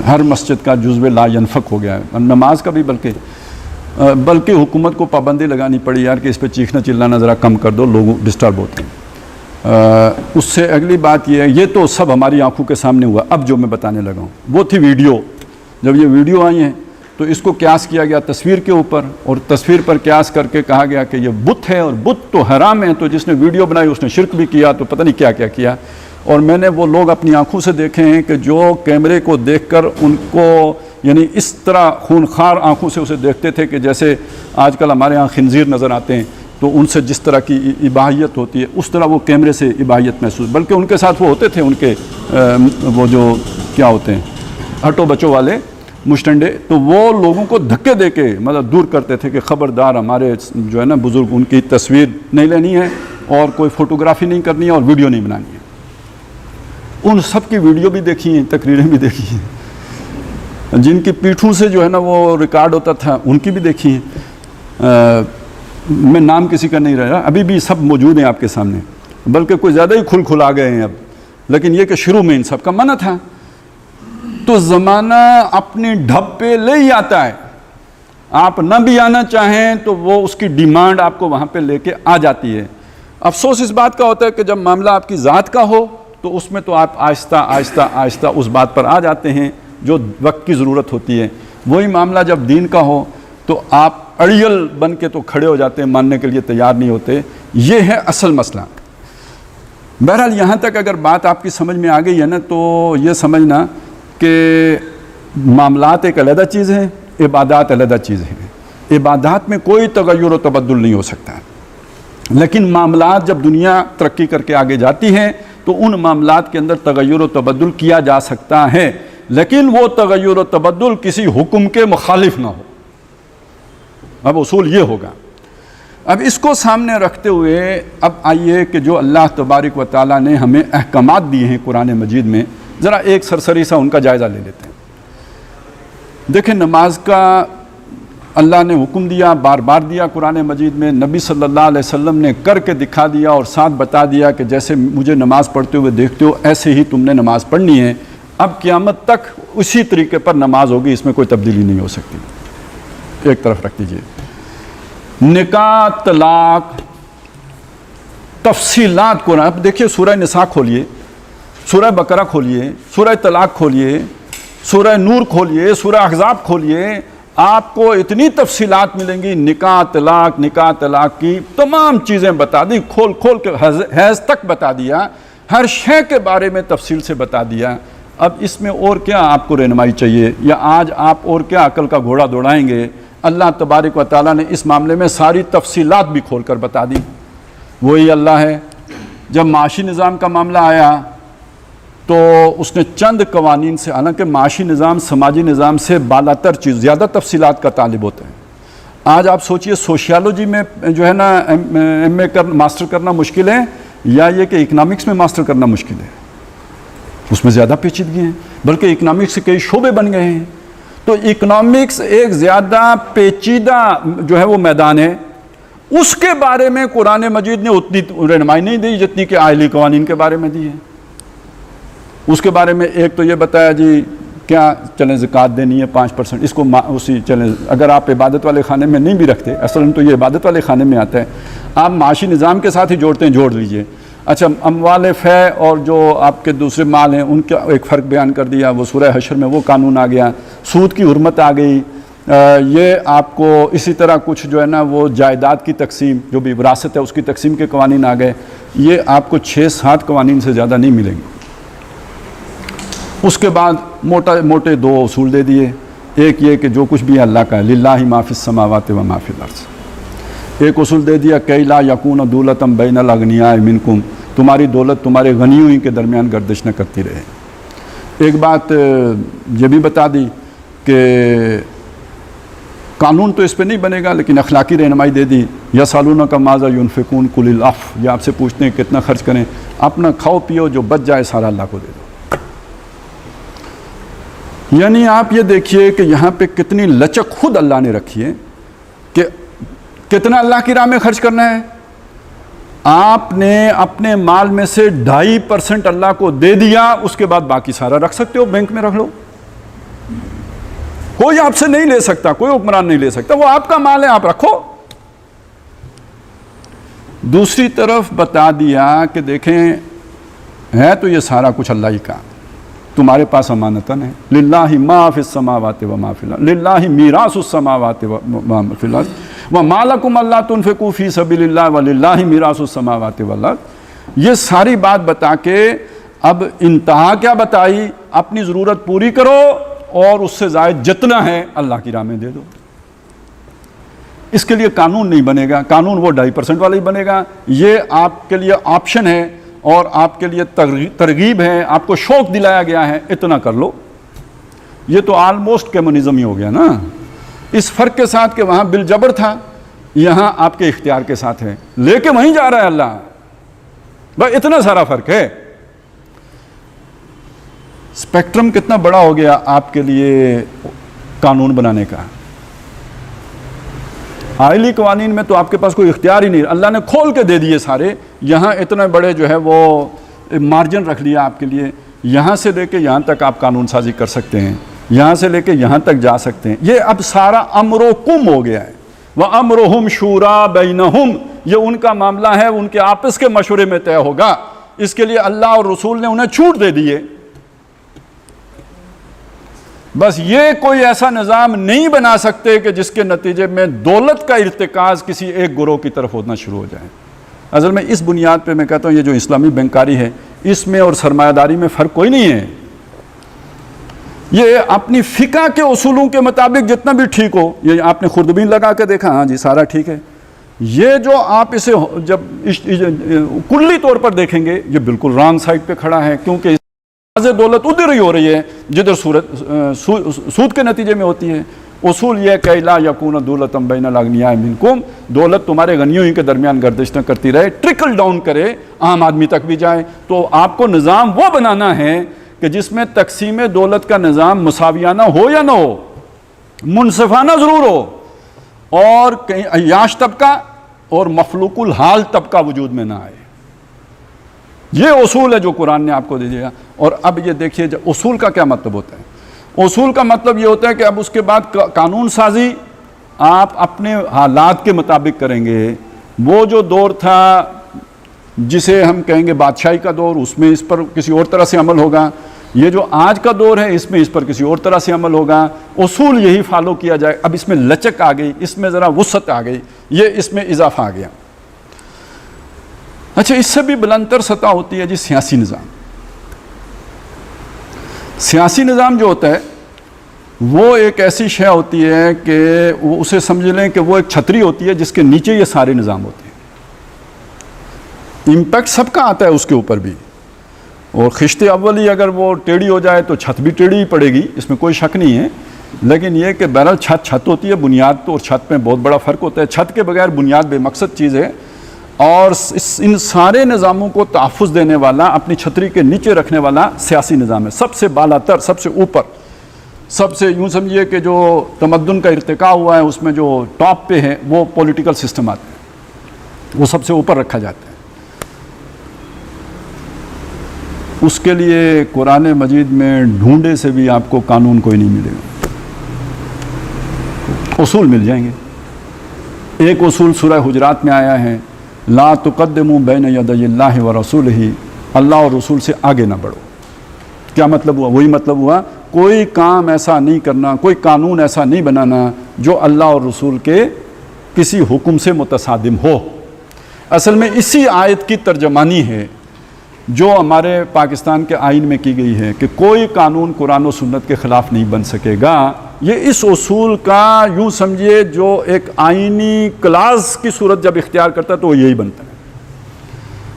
ہر مسجد کا جزو لا ینفق ہو گیا ہے. نماز کا بھی بلکہ حکومت کو پابندی لگانی پڑی یار کہ اس پہ چیخنا چلانا ذرا کم کر دو, لوگ ڈسٹرب ہوتے ہیں. اس سے اگلی بات یہ ہے, یہ تو سب ہماری آنکھوں کے سامنے ہوا. اب جو میں بتانے لگا ہوں وہ تھی ویڈیو. جب یہ ویڈیو آئی ہیں تو اس کو قیاس کیا گیا تصویر کے اوپر, اور تصویر پر قیاس کر کے کہا گیا کہ یہ بت ہے اور بت تو حرام ہے, تو جس نے ویڈیو بنائی اس نے شرک بھی کیا, تو پتہ نہیں کیا کیا کیا. اور میں نے وہ لوگ اپنی آنکھوں سے دیکھے ہیں کہ جو کیمرے کو دیکھ کر ان کو یعنی اس طرح خونخوار آنکھوں سے اسے دیکھتے تھے کہ جیسے آج کل ہمارے ہاں خنزیر نظر آتے ہیں, تو ان سے جس طرح کی اباحیت ہوتی ہے اس طرح وہ کیمرے سے اباحیت محسوس. بلکہ ان کے ساتھ وہ ہوتے تھے ان کے وہ جو کیا ہوتے ہیں ہٹو بچوں والے مشٹنڈے, تو وہ لوگوں کو دھکے دے کے مطلب دور کرتے تھے کہ خبردار ہمارے جو ہے نا بزرگ, ان کی تصویر نہیں لینی ہے اور کوئی فوٹوگرافی نہیں کرنی ہے اور ویڈیو نہیں بنانی ہے. ان سب کی ویڈیو بھی دیکھی ہیں, تقریریں بھی دیکھی ہیں, جن کی پیٹھوں سے جو ہے نا وہ ریکارڈ ہوتا تھا ان کی بھی دیکھی ہیں. میں نام کسی کا نہیں رہا, ابھی بھی سب موجود ہیں آپ کے سامنے, بلکہ کوئی زیادہ ہی کھل آ گئے ہیں اب. لیکن یہ کہ شروع میں ان سب کا منع تھا. تو زمانہ اپنی ڈھب پہ لے ہی آتا ہے, آپ نہ بھی آنا چاہیں تو وہ اس کی ڈیمانڈ آپ کو وہاں پہ لے کے آ جاتی ہے. افسوس اس بات کا ہوتا ہے کہ جب معاملہ آپ کی ذات کا ہو تو اس میں تو آپ آہستہ آہستہ آہستہ اس بات پر آ جاتے ہیں جو وقت کی ضرورت ہوتی ہے. وہی معاملہ جب دین کا ہو تو آپ اڑیل بن کے تو کھڑے ہو جاتے ہیں, ماننے کے لیے تیار نہیں ہوتے. یہ ہے اصل مسئلہ. بہرحال یہاں تک اگر بات آپ کی سمجھ میں آ گئی ہے نا, تو یہ سمجھنا کہ معاملات ایک علیحدہ چیز ہے, عبادات علیحدہ چیز ہے. عبادات میں کوئی تغیر و تبدل نہیں ہو سکتا, لیکن معاملات جب دنیا ترقی کر کے آگے جاتی ہے تو ان معاملات کے اندر تغیر و تبدل کیا جا سکتا ہے, لیکن وہ تغیر و تبدل کسی حکم کے مخالف نہ ہو. اب اصول یہ ہوگا. اب اس کو سامنے رکھتے ہوئے اب آئیے کہ جو اللہ تبارک و تعالیٰ نے ہمیں احکامات دیے ہیں قرآن مجید میں, ذرا ایک سرسری سا ان کا جائزہ لے لیتے ہیں. دیکھیں نماز کا اللہ نے حکم دیا, بار بار دیا قرآن مجید میں. نبی صلی اللہ علیہ وسلم نے کر کے دکھا دیا اور ساتھ بتا دیا کہ جیسے مجھے نماز پڑھتے ہوئے دیکھتے ہو ایسے ہی تم نے نماز پڑھنی ہے. اب قیامت تک اسی طریقے پر نماز ہوگی, اس میں کوئی تبدیلی نہیں ہو سکتی. ایک طرف رکھ دیجئے. نکاح, طلاق, تفصیلات قرآن. اب دیکھیے سورہ نساء کھولیے, سورہ بقرہ کھولیے, سورہ طلاق کھولیے, سورہ نور کھولیے, سورہ احزاب کھولیے, آپ کو اتنی تفصیلات ملیں گی. نکاح طلاق کی تمام چیزیں بتا دی, کھول کے حیض تک بتا دیا, ہر شے کے بارے میں تفصیل سے بتا دیا. اب اس میں اور کیا آپ کو رہنمائی چاہیے, یا آج آپ اور کیا عقل کا گھوڑا دوڑائیں گے. اللہ تبارک و تعالیٰ نے اس معاملے میں ساری تفصیلات بھی کھول کر بتا دی. وہی اللہ ہے. جب معاشی نظام کا معاملہ آیا تو اس نے چند قوانین سے, حالانکہ معاشی نظام سماجی نظام سے بالا تر چیز, زیادہ تفصیلات کا طالب ہوتا ہے. آج آپ سوچئے سوشیالوجی میں جو ہے نا ایم اے ماسٹر کرنا مشکل ہے, یا یہ کہ اکنامکس میں ماسٹر کرنا مشکل ہے. اس میں زیادہ پیچیدگی ہیں. بلکہ اکنامکس کے کئی شعبے بن گئے ہیں. تو اکنامکس ایک زیادہ پیچیدہ جو ہے وہ میدان ہے. اس کے بارے میں قرآن مجید نے اتنی رہنمائی نہیں دی جتنی کہ آئلی قوانین کے بارے میں دی ہے. اس کے بارے میں ایک تو یہ بتایا جی کیا چلیں زکوٰۃ دینی ہے 5%، اس کو اسی چلیں اگر آپ عبادت والے خانے میں نہیں بھی رکھتے، اصلاً تو یہ عبادت والے خانے میں آتا ہے، آپ معاشی نظام کے ساتھ ہی جوڑتے ہیں، جوڑ لیجئے. اچھا اموال فے اور جو آپ کے دوسرے مال ہیں ان کا ایک فرق بیان کر دیا، وہ سورہ حشر میں وہ قانون آ گیا. سود کی حرمت آ گئی. یہ آپ کو اسی طرح کچھ جو ہے نا وہ جائیداد کی تقسیم جو بھی وراثت ہے اس کی تقسیم کے قوانین آ گئے. یہ آپ کو 6-7 قوانین سے زیادہ نہیں ملیں گے. اس کے بعد موٹے 2 اصول دے دیے. ایک یہ کہ جو کچھ بھی اللہ کا ہے، للہ ما فی السماوات و ما فی الارض. ایک اصول دے دیا کہ لا یکون دولۃ بین الاغنیاء منکم، تمہاری دولت تمہارے غنیوں ہی کے درمیان گردش نہ کرتی رہے. ایک بات یہ بھی بتا دی کہ قانون تو اس پہ نہیں بنے گا لیکن اخلاقی رہنمائی دے دی. یسألونک ماذا ینفقون قل العفو، یہ آپ سے پوچھتے ہیں کتنا خرچ کریں، اپنا کھاؤ پیو جو بچ جائے سارا اللہ کو دے دو. یعنی آپ یہ دیکھیے کہ یہاں پہ کتنی لچک خود اللہ نے رکھی ہے کہ کتنا اللہ کی راہ میں خرچ کرنا ہے. آپ نے اپنے مال میں سے 2.5% اللہ کو دے دیا، اس کے بعد باقی سارا رکھ سکتے ہو، بینک میں رکھ لو، کوئی آپ سے نہیں لے سکتا، کوئی حکمران نہیں لے سکتا، وہ آپ کا مال ہے، آپ رکھو. دوسری طرف بتا دیا کہ دیکھیں ہے تو یہ سارا کچھ اللہ ہی کا، تمہارے پاس امانتاً ہے. للہ ما فی السماوات و ما فی الارض، للہ میراث السماوات و ما فی الارض وما لکم الا تنفقوا فی سبیل اللہ وللہ میراث السماوات والارض. یہ ساری بات بتا کے اب انتہا کیا بتائی، اپنی ضرورت پوری کرو اور اس سے زائد جتنا ہے اللہ کی راہ میں دے دو. اس کے لیے قانون نہیں بنے گا، قانون وہ 2.5% والا ہی بنے گا. یہ آپ کے لیے آپشن ہے اور آپ کے لیے ترغیب ہے، آپ کو شوق دلایا گیا ہے اتنا کر لو. یہ تو آلموسٹ کمیونزم ہی ہو گیا نا، اس فرق کے ساتھ کہ وہاں بالجبر تھا، یہاں آپ کے اختیار کے ساتھ ہے، لے کے وہیں جا رہا ہے اللہ. بس اتنا سارا فرق ہے. اسپیکٹرم کتنا بڑا ہو گیا آپ کے لیے قانون بنانے کا. آئلی قوانین میں تو آپ کے پاس کوئی اختیار ہی نہیں، اللہ نے کھول کے دے دیے سارے. یہاں اتنے بڑے جو ہے وہ مارجن رکھ لیا آپ کے لیے، یہاں سے لے کے یہاں تک آپ قانون سازی کر سکتے ہیں، یہاں سے لے کے یہاں تک جا سکتے ہیں. یہ اب سارا امرکم ہو گیا ہے. وَأَمْرُهُمْ شُورَىٰ بَيْنَهُمْ، یہ ان کا معاملہ ہے، ان کے آپس کے مشورے میں طے ہوگا. اس کے لیے اللہ اور رسول نے انہیں چھوٹ دے دیے. بس یہ کوئی ایسا نظام نہیں بنا سکتے کہ جس کے نتیجے میں دولت کا ارتکاز کسی ایک گروہ کی طرف ہونا شروع ہو جائے. اصل میں اس بنیاد پہ میں کہتا ہوں یہ جو اسلامی بینکاری ہے اس میں اور سرمایہ داری میں فرق کوئی نہیں ہے. یہ اپنی فقہ کے اصولوں کے مطابق جتنا بھی ٹھیک ہو، یہ آپ نے خوردبین لگا کے دیکھا، ہاں جی سارا ٹھیک ہے. یہ جو آپ اسے جب کلی طور پر دیکھیں گے یہ بالکل رانگ سائڈ پہ کھڑا ہے، کیونکہ دولت ادھر ہی ہو رہی ہے جدھر سود کے نتیجے میں ہوتی ہے. اصول یہ کہ لا یکون دولۃ بین الاغنیاء منکم، دولت تمہارے غنیوں ہی کے درمیان گردش نہ کرتی رہے، ٹرکل ڈاؤن کرے، عام آدمی تک بھی جائے. تو آپ کو نظام وہ بنانا ہے کہ جس میں تقسیم دولت کا نظام مساویانہ ہو یا نہ ہو، منصفانہ ضرور ہو، اور کہیں عیاش طبقہ اور مفلوق الحال طبقہ وجود میں نہ آئے. یہ اصول ہے جو قرآن نے آپ کو دے دیا. اور اب یہ دیکھیے اصول کا کیا مطلب ہوتا ہے. اصول کا مطلب یہ ہوتا ہے کہ اب اس کے بعد قانون سازی آپ اپنے حالات کے مطابق کریں گے. وہ جو دور تھا جسے ہم کہیں گے بادشاہی کا دور، اس میں اس پر کسی اور طرح سے عمل ہوگا. یہ جو آج کا دور ہے اس میں اس پر کسی اور طرح سے عمل ہوگا. اصول یہی فالو کیا جائے. اب اس میں لچک آ گئی، اس میں ذرا وسعت آ گئی، یہ اس میں اضافہ آ گیا. اچھا اس سے بھی بلندتر سطح ہوتی ہے جی سیاسی نظام. سیاسی نظام جو ہوتا ہے وہ ایک ایسی شے ہوتی ہے کہ وہ اسے سمجھ لیں کہ وہ ایک چھتری ہوتی ہے جس کے نیچے یہ سارے نظام ہوتے ہیں. امپیکٹ سب کا آتا ہے اس کے اوپر بھی، اور خشت اولی اگر وہ ٹیڑھی ہو جائے تو چھت بھی ٹیڑھی ہی پڑے گی، اس میں کوئی شک نہیں ہے. لیکن یہ کہ بہرحال چھت ہوتی ہے، بنیاد تو اور چھت میں بہت بڑا فرق ہوتا ہے. چھت کے بغیر بنیاد بے مقصد چیز ہے، اور ان سارے نظاموں کو تحفظ دینے والا، اپنی چھتری کے نیچے رکھنے والا سیاسی نظام ہے. سب سے بالا تر، سب سے اوپر، سب سے یوں سمجھیے کہ جو تمدن کا ارتقاء ہوا ہے اس میں جو ٹاپ پہ ہے وہ پولیٹیکل سسٹم آتے ہیں، وہ سب سے اوپر رکھا جاتا ہے. اس کے لیے قرآن مجید میں ڈھونڈے سے بھی آپ کو قانون کوئی نہیں ملے گا. اصول مل جائیں گے. ایک اصول سورہ حجرات میں آیا ہے، لا تقدموا بین یدی اللہ و رسولہ، اللہ اور رسول سے آگے نہ بڑھو. کیا مطلب ہوا؟ وہی مطلب ہوا کوئی کام ایسا نہیں کرنا، کوئی قانون ایسا نہیں بنانا جو اللہ اور رسول کے کسی حکم سے متصادم ہو. اصل میں اسی آیت کی ترجمانی ہے جو ہمارے پاکستان کے آئین میں کی گئی ہے کہ کوئی قانون قرآن و سنت کے خلاف نہیں بن سکے گا. یہ اس اصول کا یوں سمجھیے جو ایک آئینی کلاس کی صورت جب اختیار کرتا ہے تو وہ یہی بنتا ہے.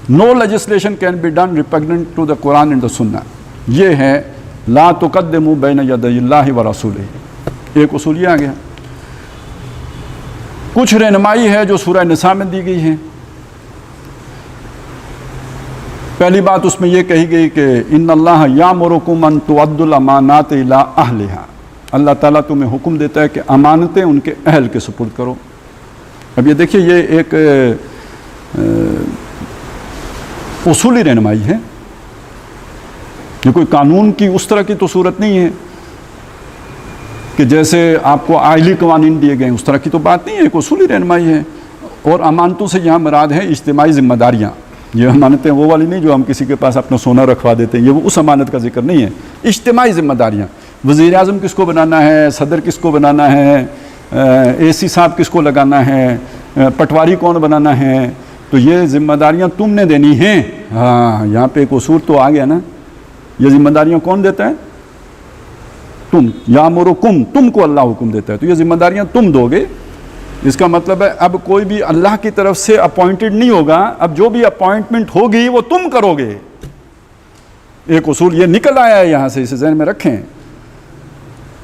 No legislation can be done repugnant to the Quran and the Sunnah. یہ ہے لا تقدموا بین یدی اللہ و رسولہ. ایک اصول یہ آ گیا. کچھ رہنمائی ہے جو سورہ نساء میں دی گئی ہے. پہلی بات اس میں یہ کہی گئی کہ ان اللہ یامرکم ان تؤدوا الامانات الی اہلھا. اللہ تعالیٰ تمہیں حکم دیتا ہے کہ امانتیں ان کے اہل کے سپرد کرو. اب یہ دیکھیے یہ ایک اصولی رہنمائی ہے. یہ کوئی قانون کی اس طرح کی تو صورت نہیں ہے کہ جیسے آپ کو آئلی قوانین دیے گئے ہیں، اس طرح کی تو بات نہیں ہے. ایک اصولی رہنمائی ہے. اور امانتوں سے یہاں مراد ہے اجتماعی ذمہ داریاں. یہ امانتیں وہ والی نہیں جو ہم کسی کے پاس اپنا سونا رکھوا دیتے ہیں، یہ وہ اس امانت کا ذکر نہیں ہے. اجتماعی ذمہ داریاں، وزیر اعظم کس کو بنانا ہے، صدر کس کو بنانا ہے، اے سی صاحب کس کو لگانا ہے، پٹواری کون بنانا ہے، تو یہ ذمہ داریاں تم نے دینی ہیں. ہاں یہاں پہ ایک اصول تو آ گیا نا. یہ ذمہ داریاں کون دیتا ہے؟ تم. یامرکم، تم کو اللہ حکم دیتا ہے تو یہ ذمہ داریاں تم دو گے. اس کا مطلب ہے اب کوئی بھی اللہ کی طرف سے اپوائنٹڈ نہیں ہوگا. اب جو بھی اپوائنٹمنٹ ہوگی وہ تم کرو گے. ایک اصول یہ نکل آیا ہے یہاں سے، اسے ذہن میں رکھیں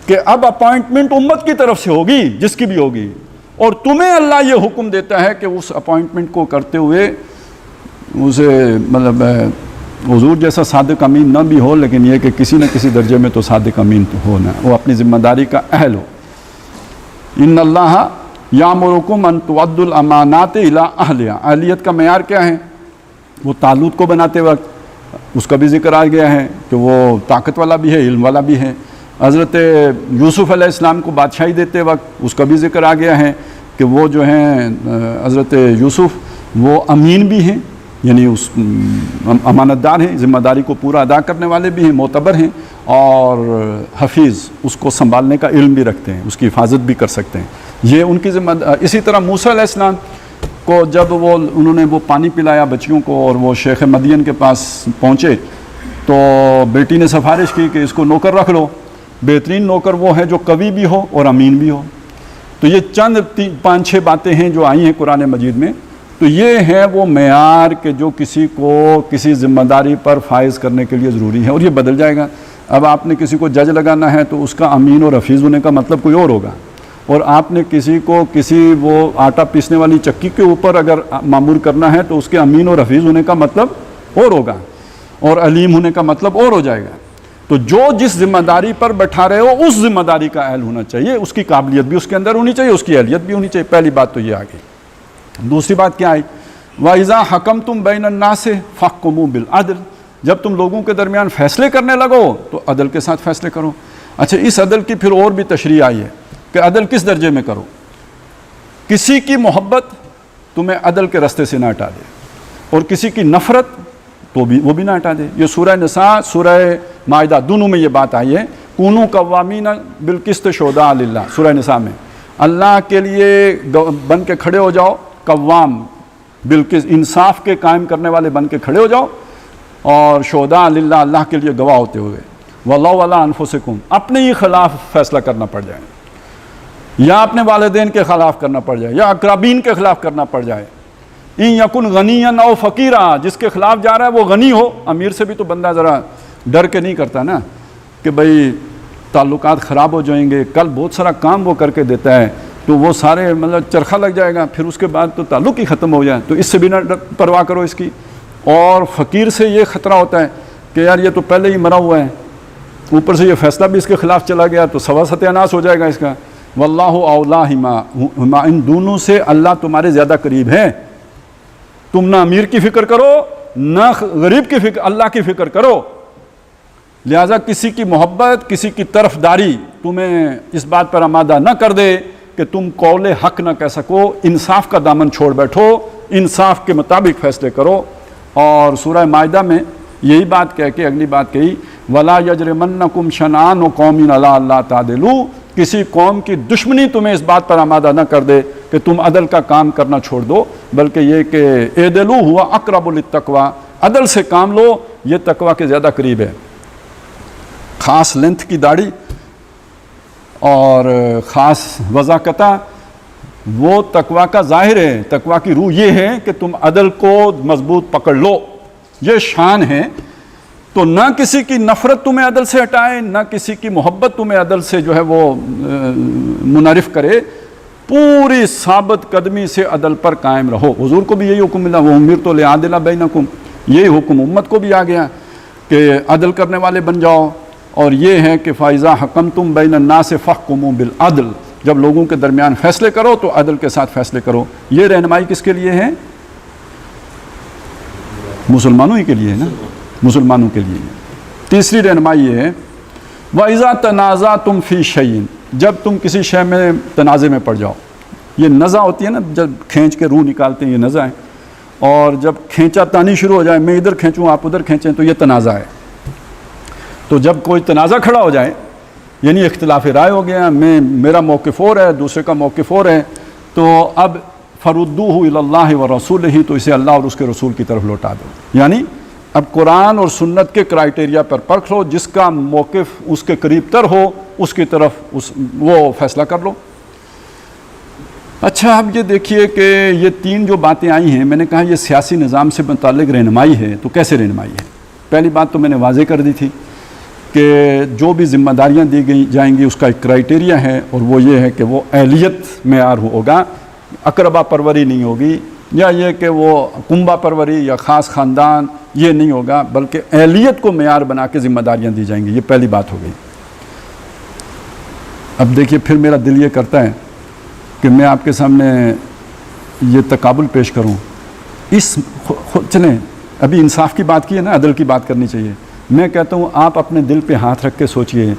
کہ اب اپوائنٹمنٹ امت کی طرف سے ہوگی جس کی بھی ہوگی، اور تمہیں اللہ یہ حکم دیتا ہے کہ اس اپوائنٹمنٹ کو کرتے ہوئے اسے مطلب حضور جیسا صادق امین نہ بھی ہو، لیکن یہ کہ کسی نہ کسی درجے میں تو صادق امین تو ہونا، وہ اپنی ذمہ داری کا اہل ہو. ان اللہ یامرکم ان تؤدوا الامانات الی اہلھا. اہلیت کا معیار کیا ہے؟ وہ طالوت کو بناتے وقت اس کا بھی ذکر آ گیا ہے کہ وہ طاقت والا بھی ہے، علم والا بھی ہے. حضرت یوسف علیہ السلام کو بادشاہی دیتے وقت اس کا بھی ذکر آ گیا ہے کہ وہ جو ہیں حضرت یوسف وہ امین بھی ہیں، یعنی اس امانت دار ہیں، ذمہ داری کو پورا ادا کرنے والے بھی ہیں، معتبر ہیں، اور حفیظ، اس کو سنبھالنے کا علم بھی رکھتے ہیں، اس کی حفاظت بھی کر سکتے ہیں. یہ ان کی ذمہ. اسی طرح موسیٰ علیہ السلام کو جب انہوں نے وہ پانی پلایا بچیوں کو اور وہ شیخ مدین کے پاس پہنچے تو بیٹی نے سفارش کی کہ اس کو نوکر رکھ لو. بہترین نوکر وہ ہے جو قوی بھی ہو اور امین بھی ہو. تو یہ چند 5-6 باتیں ہیں جو آئی ہیں قرآن مجید میں. تو یہ ہے وہ معیار کہ جو کسی کو کسی ذمہ داری پر فائز کرنے کے لیے ضروری ہے، اور یہ بدل جائے گا. اب آپ نے کسی کو جج لگانا ہے تو اس کا امین اور حفیظ ہونے کا مطلب کوئی اور ہوگا، اور آپ نے کسی کو کسی وہ آٹا پیسنے والی چکی کے اوپر اگر مامور کرنا ہے تو اس کے امین اور حفیظ ہونے کا مطلب اور ہوگا، اور علیم ہونے کا مطلب اور ہو جائے گا. تو جو جس ذمہ داری پر بیٹھا رہے ہو اس ذمہ داری کا اہل ہونا چاہیے، اس کی قابلیت بھی اس کے اندر ہونی چاہیے، اس کی اہلیت بھی ہونی چاہیے. پہلی بات تو یہ آ گئی. دوسری بات کیا آئی؟ وَإِذَا حَكَمْتُمْ بَيْنَ النَّاسِ فَحْكُمُوا بِالْعَدْلِ. جب تم لوگوں کے درمیان فیصلے کرنے لگو تو عدل کے ساتھ فیصلے کرو. اچھا، اس عدل کی پھر اور بھی تشریح آئی ہے کہ عدل کس درجے میں کرو. کسی کی محبت تمہیں عدل کے رستے سے نہ ہٹا دے، اور کسی کی نفرت تو بھی وہ بھی نہ ہٹا دے. یہ سورہ نساء، سورہ مائدہ دونوں میں یہ بات آئی ہے. کونوا قوامین بالقسط شہداء للہ. سورہ نساء میں اللہ کے لیے بن کے کھڑے ہو جاؤ، قوام بالقسط، انصاف کے قائم کرنے والے بن کے کھڑے ہو جاؤ، اور شہداء للہ، اللہ کے لیے گواہ ہوتے ہوئے. وَلَوْ عَلَىٰ أَنفُسِكُمْ، اپنے ہی خلاف فیصلہ کرنا پڑ جائے، یا اپنے والدین کے خلاف کرنا پڑ جائے، یا اقربین کے خلاف کرنا پڑ جائے. ان یکن غنیا او فقیرا، جس کے خلاف جا رہا ہے وہ غنی ہو. امیر سے بھی تو بندہ ذرا ڈر کے نہیں کرتا نا کہ بھئی تعلقات خراب ہو جائیں گے، کل بہت سارا کام وہ کر کے دیتا ہے، تو تو وہ سارے مطلب چرخہ لگ جائے گا، پھر اس کے بعد تو تعلق ہی ختم ہو جائے. تو اس سے بھی نہ پرواہ کرو اس کی. اور فقیر سے یہ خطرہ ہوتا ہے کہ یار یہ تو پہلے ہی مرا ہوا ہے، اوپر سے یہ فیصلہ بھی اس کے خلاف چلا گیا تو سوا ستیاناش ہو جائے گا اس کا. واللہ اولیہما، ان دونوں سے اللہ تمہارے زیادہ قریب ہے. تم نہ امیر کی فکر کرو نہ غریب کی فکر، اللہ کی فکر کرو. لہذا کسی کی محبت، کسی کی طرفداری تمہیں اس بات پر آمادہ نہ کر دے کہ تم قول حق نہ کہہ سکو. انصاف کا دامن چھوڑ بیٹھو، انصاف کے مطابق فیصلے کرو. اور سورہ مائدہ میں یہی بات کہہ کے اگلی بات کہی، وَلَا يَجْرِمَنَّكُمْ شَنَآنُ قَوْمٍ عَلَىٰ أَلَّا تَعْدِلُوا، کسی قوم کی دشمنی تمہیں اس بات پر آمادہ نہ کر دے کہ تم عدل کا کام کرنا چھوڑ دو، بلکہ یہ کہ اعدلوا هُوَ أَقْرَبُ لِلتَّقْوَىٰ، عدل سے کام لو، یہ تقویٰ کے زیادہ قریب ہے. خاص لینتھ کی داڑھی اور خاص وضاقتہ وہ تقویٰ کا ظاہر ہے. تقویٰ کی روح یہ ہے کہ تم عدل کو مضبوط پکڑ لو، یہ شان ہے. تو نہ کسی کی نفرت تمہیں عدل سے ہٹائے، نہ کسی کی محبت تمہیں عدل سے جو ہے وہ منعرف کرے. پوری ثابت قدمی سے عدل پر قائم رہو. حضور کو بھی یہی حکم ملا، وَأُمِرْتُ لِأَعْدِلَ بَيْنَكُمْ، یہی حکم امت کو بھی آ گیا کہ عدل کرنے والے بن جاؤ. اور یہ ہے کہ فَإِذَا حَكَمْتُمْ بَيْنَ النَّاسِ فَاحْكُمُوا بِالْعَدْلِ، جب لوگوں کے درمیان فیصلے کرو تو عدل کے ساتھ فیصلے کرو. یہ رہنمائی کس کے لیے ہے؟ مسلمانوں ہی کے لیے ہے نا، مسلمانوں کے لیے. تیسری رہنمائی یہ ہے وَإِذَا تَنَازَعْتُمْ فِي شَيْءٍ، جب تم کسی شے میں تنازع میں پڑ جاؤ. یہ نزع ہوتی ہے نا، جب کھینچ کے روح نکالتے ہیں، یہ نزع ہے. اور جب کھینچا تانی شروع ہو جائے، میں ادھر کھینچوں آپ ادھر کھینچیں، تو یہ تنازع ہے. تو جب کوئی تنازع کھڑا ہو جائے، یعنی اختلاف رائے ہو گیا، میرا موقف اور ہے، دوسرے کا موقف اور ہے، تو اب فَرُدُّوهُ إِلَى اللَّهِ وَرَسُولِهِ، تو اسے اللہ اور اس کے رسول کی طرف لوٹا دو. یعنی اب قرآن اور سنت کے کرائٹیریا پر پرکھ لو، جس کا موقف اس کے قریب تر ہو اس کی طرف وہ فیصلہ کر لو. اچھا، اب یہ دیکھیے کہ یہ تین جو باتیں آئی ہیں، میں نے کہا یہ سیاسی نظام سے متعلق رہنمائی ہے. تو کیسے رہنمائی ہے؟ پہلی بات تو میں نے واضح کر دی تھی کہ جو بھی ذمہ داریاں دی جائیں گی اس کا ایک کرائٹیریا ہے، اور وہ یہ ہے کہ وہ اہلیت معیار ہوگا، اقربا پروری نہیں ہوگی، یا یہ کہ وہ کنبہ پروری یا خاص خاندان، یہ نہیں ہوگا، بلکہ اہلیت کو معیار بنا کے ذمہ داریاں دی جائیں گی. یہ پہلی بات ہو گئی. اب دیکھیے پھر میرا دل یہ کرتا ہے کہ میں آپ کے سامنے یہ تقابل پیش کروں. چلیں ابھی انصاف کی بات کی ہے نا، عدل کی بات کرنی چاہیے. میں کہتا ہوں آپ اپنے دل پہ ہاتھ رکھ کے سوچئے،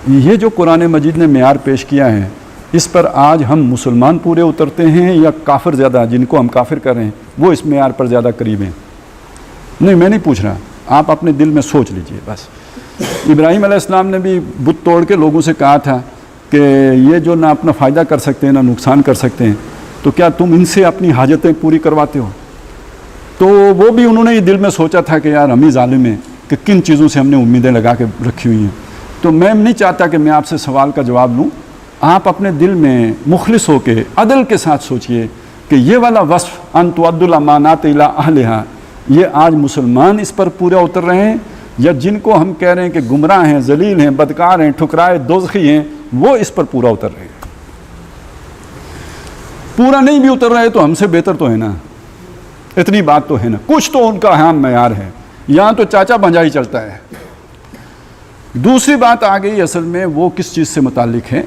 یہ جو قرآن مجید نے معیار پیش کیا ہے، اس پر آج ہم مسلمان پورے اترتے ہیں یا کافر زیادہ، جن کو ہم کافر کر رہے ہیں، وہ اس معیار پر زیادہ قریب ہیں؟ نہیں، میں نہیں پوچھ رہا، آپ اپنے دل میں سوچ لیجئے بس. ابراہیم علیہ السلام نے بھی بت توڑ کے لوگوں سے کہا تھا کہ یہ جو نہ اپنا فائدہ کر سکتے ہیں نہ نقصان کر سکتے ہیں، تو کیا تم ان سے اپنی حاجتیں پوری کرواتے ہو؟ تو وہ بھی انہوں نے یہ دل میں سوچا تھا کہ یار ہم ہی ظالم ہیں کہ کن چیزوں سے ہم نے امیدیں لگا کے رکھی ہوئی ہیں. تو میں نہیں چاہتا کہ میں آپ سے سوال کا جواب لوں. آپ اپنے دل میں مخلص ہو کے عدل کے ساتھ سوچئے کہ یہ والا وصف ان تؤدوا الامانات الی اہلھا، یہ آج مسلمان اس پر پورا اتر رہے ہیں، یا جن کو ہم کہہ رہے ہیں کہ گمراہ ہیں، ذلیل ہیں، بدکار ہیں، ٹھکرائے دوزخی ہیں، وہ اس پر پورا اتر رہے ہیں؟ پورا نہیں بھی اتر رہے تو ہم سے بہتر تو ہے نا، اتنی بات تو ہے نا، کچھ تو ان کا اہم معیار ہے. یہاں تو چاچا بھنجائی چلتا ہے. دوسری بات آ گئی اصل میں وہ کس چیز سے متعلق ہے؟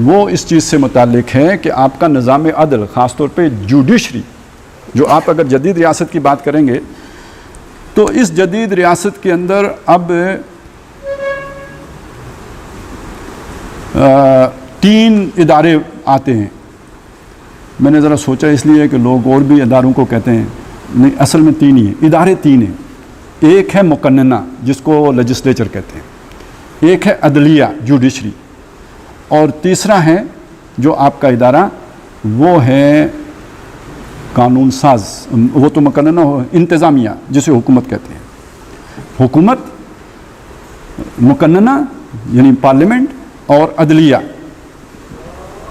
وہ اس چیز سے متعلق ہے کہ آپ کا نظام عدل، خاص طور پہ جوڈیشری، جو آپ اگر جدید ریاست کی بات کریں گے تو اس جدید ریاست کے اندر اب 3 ادارے آتے ہیں. میں نے ذرا سوچا اس لیے کہ لوگ اور بھی اداروں کو کہتے ہیں، نہیں اصل میں 3 ہی ہیں. ادارے 3 ہیں. ایک ہے مقننہ جس کو لیجسلیچر کہتے ہیں، ایک ہے عدلیہ جوڈیشری، اور تیسرا ہے جو آپ کا ادارہ وہ ہے قانون ساز، وہ تو مقننہ ہو، انتظامیہ جسے حکومت کہتے ہیں. حکومت، مقننہ یعنی پارلیمنٹ، اور عدلیہ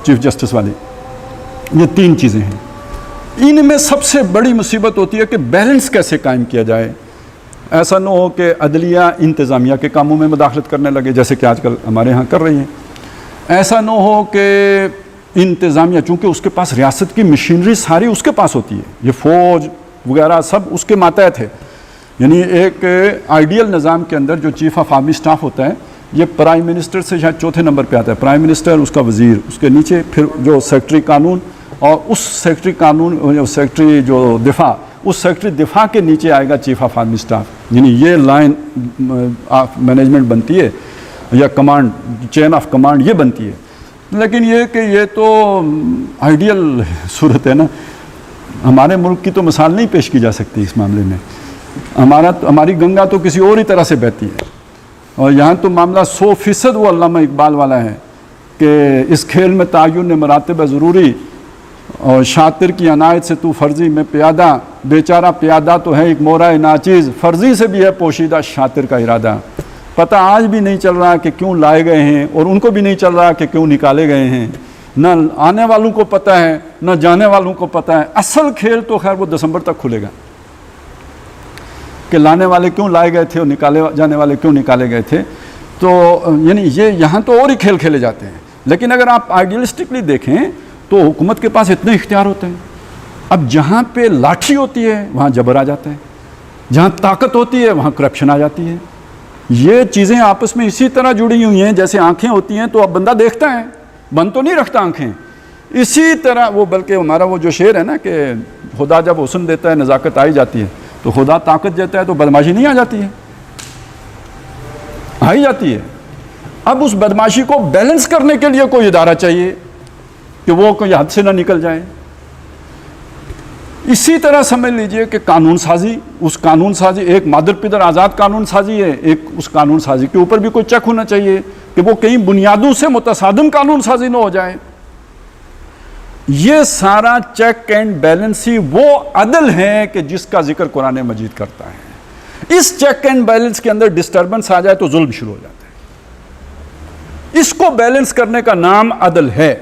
چیف جسٹس والے، یہ 3 چیزیں ہیں. ان میں سب سے بڑی مصیبت ہوتی ہے کہ بیلنس کیسے قائم کیا جائے. ایسا نہ ہو کہ عدلیہ انتظامیہ کے کاموں میں مداخلت کرنے لگے، جیسے کہ آج کل ہمارے ہاں کر رہی ہیں. ایسا نہ ہو کہ انتظامیہ، چونکہ اس کے پاس ریاست کی مشینری ساری اس کے پاس ہوتی ہے، یہ فوج وغیرہ سب اس کے ماتحت ہے. یعنی ایک آئیڈیل نظام کے اندر جو چیف آف آرمی اسٹاف ہوتا ہے یہ پرائم منسٹر سے شاید چوتھے نمبر پہ آتا ہے. پرائم منسٹر، اس کا وزیر، اس کے نیچے پھر جو سیکرٹری قانون، اور اس سیکرٹری قانون، سیکرٹری جو دفاع، اس سیکرٹری دفاع کے نیچے آئے گا چیف آف آرمی اسٹاف. یعنی یہ لائن آف مینجمنٹ بنتی ہے یا کمانڈ، چین آف کمانڈ یہ بنتی ہے. لیکن یہ کہ یہ تو آئیڈیل صورت ہے نا، ہمارے ملک کی تو مثال نہیں پیش کی جا سکتی اس معاملے میں. ہماری گنگا تو کسی اور ہی طرح سے بہتی ہے، اور یہاں تو معاملہ 100% وہ علامہ اقبال والا ہے کہ اس کھیل میں تعین مراتب ہے ضروری، اور شاطر کی عنایت سے تو فرضی میں پیادہ، بیچارہ پیادہ تو ہے ایک مورائے ناچیز، فرضی سے بھی ہے پوشیدہ شاطر کا ارادہ. پتہ آج بھی نہیں چل رہا کہ کیوں لائے گئے ہیں، اور ان کو بھی نہیں چل رہا کہ کیوں نکالے گئے ہیں. نہ آنے والوں کو پتہ ہے نہ جانے والوں کو پتہ ہے. اصل کھیل تو خیر وہ دسمبر تک کھلے گا کہ لانے والے کیوں لائے گئے تھے اور نکالے جانے والے کیوں نکالے گئے تھے. تو یعنی یہ یہاں تو اور ہی کھیل کھیلے جاتے ہیں. لیکن اگر آپ آئیڈیلسٹکلی دیکھیں تو حکومت کے پاس اتنے اختیار ہوتے ہیں. اب جہاں پہ لاٹھی ہوتی ہے وہاں جبر آ جاتا ہے، جہاں طاقت ہوتی ہے وہاں کرپشن آ جاتی ہے. یہ چیزیں آپس میں اسی طرح جڑی ہوئی ہیں جیسے آنکھیں ہوتی ہیں تو اب بندہ دیکھتا ہے، بند تو نہیں رکھتا آنکھیں. اسی طرح وہ، بلکہ ہمارا وہ جو شعر ہے نا کہ خدا جب حسن دیتا ہے نزاکت آئی جاتی ہے، تو خدا طاقت دیتا ہے تو بدماشی نہیں آ جاتی ہے، آئی جاتی ہے. اب اس بدماشی کو بیلنس کرنے کے لیے کوئی ادارہ چاہیے کہ وہ کوئی حد سے نہ نکل جائے. اسی طرح سمجھ لیجئے کہ قانون سازی، اس قانون سازی ایک مادر پدر آزاد قانون سازی ہے، ایک اس قانون سازی کے اوپر بھی کوئی چیک ہونا چاہیے کہ وہ کہیں بنیادوں سے متصادم قانون سازی نہ ہو جائے. یہ سارا چیک اینڈ بیلنس ہی وہ عدل ہے کہ جس کا ذکر قرآن مجید کرتا ہے. اس چیک اینڈ بیلنس کے اندر ڈسٹربنس آ جائے تو ظلم شروع ہو جاتا ہے. اس کو بیلنس کرنے کا نام عدل ہے.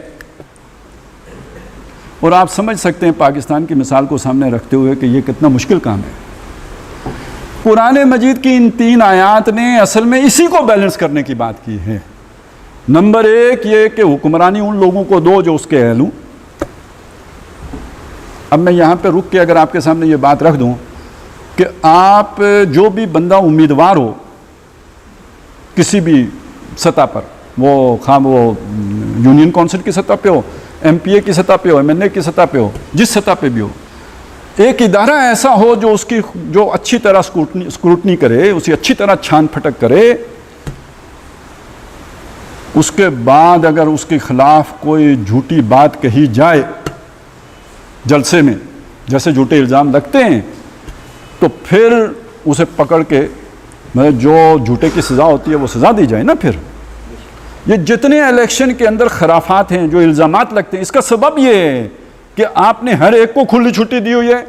اور آپ سمجھ سکتے ہیں پاکستان کی مثال کو سامنے رکھتے ہوئے کہ یہ کتنا مشکل کام ہے. قرآن مجید کی ان 3 آیات نے اصل میں اسی کو بیلنس کرنے کی بات کی ہے. نمبر 1 یہ کہ حکمرانی ان لوگوں کو دو جو اس کے اہل ہوں. اب میں یہاں پہ رک کے اگر آپ کے سامنے یہ بات رکھ دوں کہ آپ جو بھی بندہ امیدوار ہو کسی بھی سطح پر، وہ خواہ وہ یونین کونسل کی سطح پہ ہو، ایم پی اے کی سطح پہ ہو، ایم این اے کی سطح پہ ہو، جس سطح پہ بھی ہو، ایک ادارہ ایسا ہو جو اس کی جو اچھی طرح اسکروٹنی کرے، اسے اچھی طرح چھان پھٹک کرے. اس کے بعد اگر اس کے خلاف کوئی جھوٹی بات کہی جائے جلسے میں، جیسے جھوٹے الزام لگتے ہیں، تو پھر اسے پکڑ کے جو جھوٹے کی سزا ہوتی ہے وہ سزا دی جائے نا. پھر یہ جتنے الیکشن کے اندر خرافات ہیں، جو الزامات لگتے ہیں، اس کا سبب یہ ہے کہ آپ نے ہر ایک کو کھلی چھٹی دی ہوئی ہے.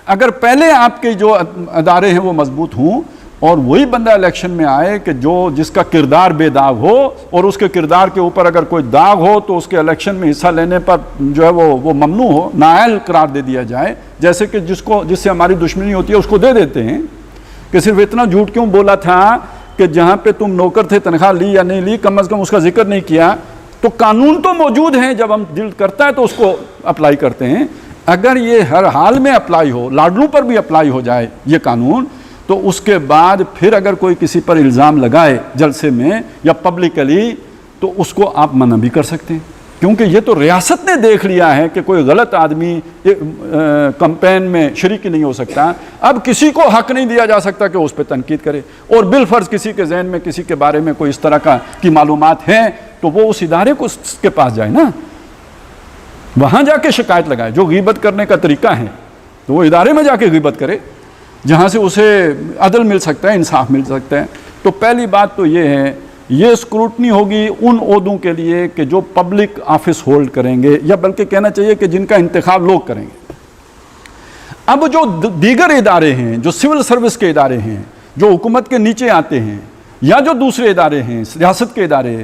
اگر پہلے آپ کے جو ادارے ہیں وہ مضبوط ہوں اور وہی بندہ الیکشن میں آئے کہ جس کا کردار بے داغ ہو، اور اس کے کردار کے اوپر اگر کوئی داغ ہو تو اس کے الیکشن میں حصہ لینے پر جو ہے وہ ممنوع ہو، نااہل قرار دے دیا جائے. جیسے کہ جس سے ہماری دشمنی ہوتی ہے اس کو دے دیتے ہیں کہ صرف اتنا جھوٹ کیوں بولا تھا کہ جہاں پہ تم نوکر تھے تنخواہ لی یا نہیں لی، کم از کم اس کا ذکر نہیں کیا. تو قانون تو موجود ہیں، جب ہم دل کرتا ہے تو اس کو اپلائی کرتے ہیں. اگر یہ ہر حال میں اپلائی ہو، لاڈلوں پر بھی اپلائی ہو جائے یہ قانون، تو اس کے بعد پھر اگر کوئی کسی پر الزام لگائے جلسے میں یا پبلکلی تو اس کو آپ منع بھی کر سکتے ہیں. کیونکہ یہ تو ریاست نے دیکھ لیا ہے کہ کوئی غلط آدمی کمپین میں شریک نہیں ہو سکتا. اب کسی کو حق نہیں دیا جا سکتا کہ اس پہ تنقید کرے، اور بالفرض کسی کے ذہن میں کسی کے بارے میں کوئی اس طرح کی معلومات ہیں تو وہ اس ادارے کو کے پاس جائے نا، وہاں جا کے شکایت لگائے. جو غیبت کرنے کا طریقہ ہے تو وہ ادارے میں جا کے غیبت کرے جہاں سے اسے عدل مل سکتا ہے، انصاف مل سکتا ہے. تو پہلی بات تو یہ ہے، یہ اسکروٹنی ہوگی ان عہدوں کے لیے کہ جو پبلک آفس ہولڈ کریں گے، یا بلکہ کہنا چاہیے کہ جن کا انتخاب لوگ کریں گے. اب جو دیگر ادارے ہیں، جو سول سروس کے ادارے ہیں، جو حکومت کے نیچے آتے ہیں، یا جو دوسرے ادارے ہیں ریاست کے ادارے،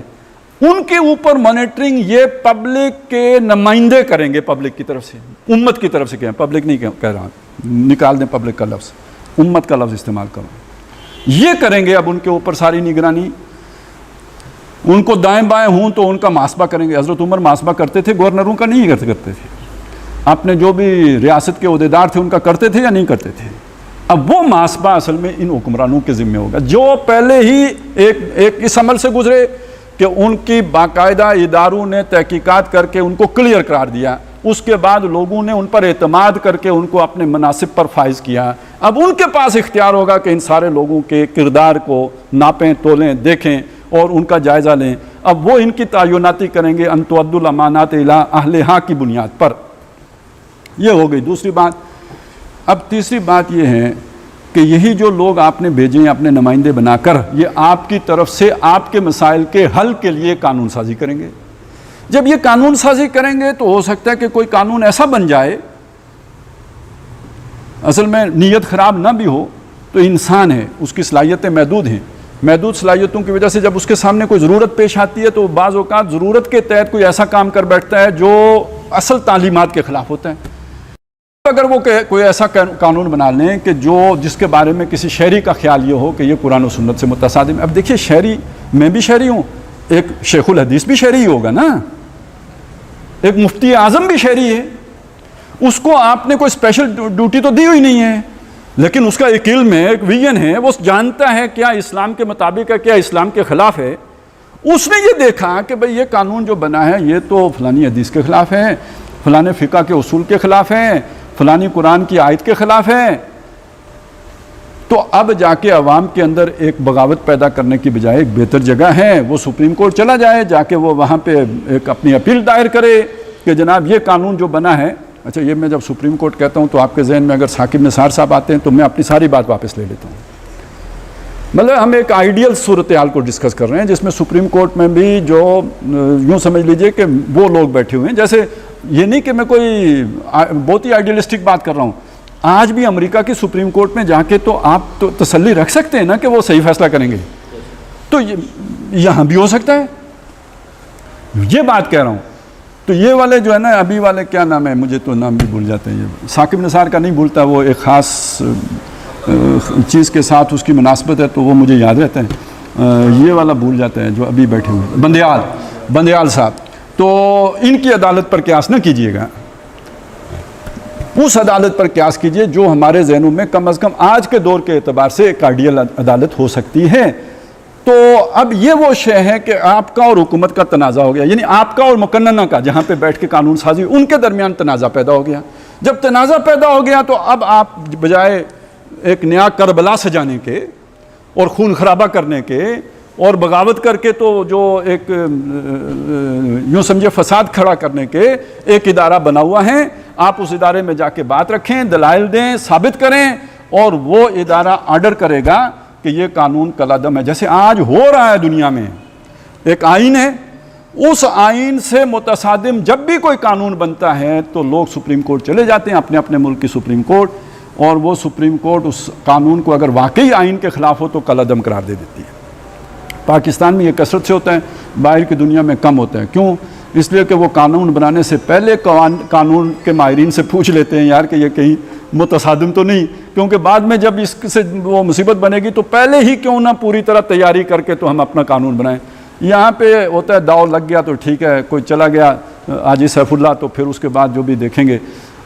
ان کے اوپر مانیٹرنگ یہ پبلک کے نمائندے کریں گے. پبلک کی طرف سے، امت کی طرف سے کہیں، پبلک نہیں کہہ رہا، نکال دیں پبلک کا لفظ، امت کا لفظ استعمال کرو. یہ کریں گے اب ان کے اوپر ساری نگرانی. ان کو دائیں بائیں ہوں تو ان کا محاسبہ کریں گے. حضرت عمر محاسبہ کرتے تھے, گورنروں کا نہیں کرتے تھے, اپنے جو بھی ریاست کے عہدیدار تھے ان کا کرتے تھے یا نہیں کرتے تھے. اب وہ محاسبہ اصل میں ان حکمرانوں کے ذمہ ہوگا جو پہلے ہی ایک اس عمل سے گزرے کہ ان کی باقاعدہ اداروں نے تحقیقات کر کے ان کو کلیئر قرار دیا, اس کے بعد لوگوں نے ان پر اعتماد کر کے ان کو اپنے مناصب پر فائز کیا. اب ان کے پاس اختیار ہوگا کہ ان سارے لوگوں کے کردار کو ناپیں, تولیں, دیکھیں اور ان کا جائزہ لیں. اب وہ ان کی تعیناتی کریں گے ان تؤدوا الامانات الی اہلھا کی بنیاد پر. یہ ہو گئی دوسری بات. اب تیسری بات یہ ہے کہ یہی جو لوگ آپ نے بھیجے ہیں اپنے نمائندے بنا کر, یہ آپ کی طرف سے آپ کے مسائل کے حل کے لیے قانون سازی کریں گے. جب یہ قانون سازی کریں گے تو ہو سکتا ہے کہ کوئی قانون ایسا بن جائے, اصل میں نیت خراب نہ بھی ہو تو انسان ہے, اس کی صلاحیتیں محدود ہیں, محدود صلاحیتوں کی وجہ سے جب اس کے سامنے کوئی ضرورت پیش آتی ہے تو بعض اوقات ضرورت کے تحت کوئی ایسا کام کر بیٹھتا ہے جو اصل تعلیمات کے خلاف ہوتا ہے. اگر وہ کوئی ایسا قانون بنا لیں کہ جس کے بارے میں کسی شہری کا خیال یہ ہو کہ یہ قرآن و سنت سے متصادم. اب دیکھیے شہری, میں بھی شہری ہوں, ایک شیخ الحدیث بھی شہری ہوگا نا, ایک مفتی اعظم بھی شہری ہے, اس کو آپ نے کوئی اسپیشل ڈیوٹی تو دی ہوئی نہیں ہے, لیکن اس کا ایک علم ہے, ایک ویژن ہے, وہ جانتا ہے کیا اسلام کے مطابق ہے کیا اسلام کے خلاف ہے. اس نے یہ دیکھا کہ بھئی یہ قانون جو بنا ہے یہ تو فلانی حدیث کے خلاف ہے, فلانے فقہ کے اصول کے خلاف ہے, فلانی قرآن کی آیت کے خلاف ہے. تو اب جا کے عوام کے اندر ایک بغاوت پیدا کرنے کی بجائے ایک بہتر جگہ ہے وہ سپریم کورٹ چلا جائے, جا کے وہ وہاں پہ ایک اپنی اپیل دائر کرے کہ جناب یہ قانون جو بنا ہے. اچھا, یہ میں جب سپریم کورٹ کہتا ہوں تو آپ کے ذہن میں اگر ثاقب نثار صاحب آتے ہیں تو میں اپنی ساری بات واپس لے لیتا ہوں. مطلب ہم ایک آئیڈیل صورتحال کو ڈسکس کر رہے ہیں جس میں سپریم کورٹ میں بھی جو یوں سمجھ لیجئے کہ وہ لوگ بیٹھے ہوئے ہیں, جیسے یہ نہیں کہ میں کوئی بہت ہی آئیڈیلسٹک بات کر رہا ہوں. آج بھی امریکہ کی سپریم کورٹ میں جا کے تو آپ تو تسلی رکھ سکتے ہیں نا کہ وہ صحیح فیصلہ کریں گے, تو یہاں بھی ہو سکتا ہے, یہ بات کہہ رہا ہوں. تو یہ والے جو ہے نا ابھی والے کیا نام ہے, مجھے تو نام بھی بھول جاتے ہیں, یہ ثاقب نثار کا نہیں بھولتا, وہ ایک خاص چیز کے ساتھ اس کی مناسبت ہے تو وہ مجھے یاد رہتا ہے, یہ والا بھول جاتا ہے جو ابھی بیٹھے ہوئے, بندیال صاحب. تو ان کی عدالت پر قیاس نہ کیجئے گا, اس عدالت پر قیاس کیجئے جو ہمارے ذہنوں میں کم از کم آج کے دور کے اعتبار سے ایک آئیڈیل عدالت ہو سکتی ہے. تو اب یہ وہ شے ہے کہ آپ کا اور حکومت کا تنازع ہو گیا, یعنی آپ کا اور مقننہ کا جہاں پہ بیٹھ کے قانون سازی ان کے درمیان تنازع پیدا ہو گیا. جب تنازع پیدا ہو گیا تو اب آپ بجائے ایک نیا کربلا سجانے کے اور خون خرابہ کرنے کے اور بغاوت کر کے تو جو ایک یوں سمجھے فساد کھڑا کرنے کے ایک ادارہ بنا ہوا ہے, آپ اس ادارے میں جا کے بات رکھیں, دلائل دیں, ثابت کریں, اور وہ ادارہ آرڈر کرے گا کہ یہ قانون کالعدم ہے. جیسے آج ہو رہا ہے دنیا میں, ایک آئین ہے, اس آئین سے متصادم جب بھی کوئی قانون بنتا ہے تو لوگ سپریم کورٹ چلے جاتے ہیں, اپنے اپنے ملک کی سپریم کورٹ, اور وہ سپریم کورٹ اس قانون کو اگر واقعی آئین کے خلاف ہو تو کالعدم قرار دے دیتی ہے. پاکستان میں یہ کثرت سے ہوتا ہے, باہر کی دنیا میں کم ہوتا ہے. کیوں؟ اس لیے کہ وہ قانون بنانے سے پہلے قانون کے ماہرین سے پوچھ لیتے ہیں یار کہ یہ کہیں متصادم تو نہیں, کیونکہ بعد میں جب اس سے وہ مصیبت بنے گی تو پہلے ہی کیوں نہ پوری طرح تیاری کر کے تو ہم اپنا قانون بنائیں. یہاں پہ ہوتا ہے داؤ لگ گیا تو ٹھیک ہے, کوئی چلا گیا حاجی سیف اللہ تو پھر اس کے بعد جو بھی دیکھیں گے,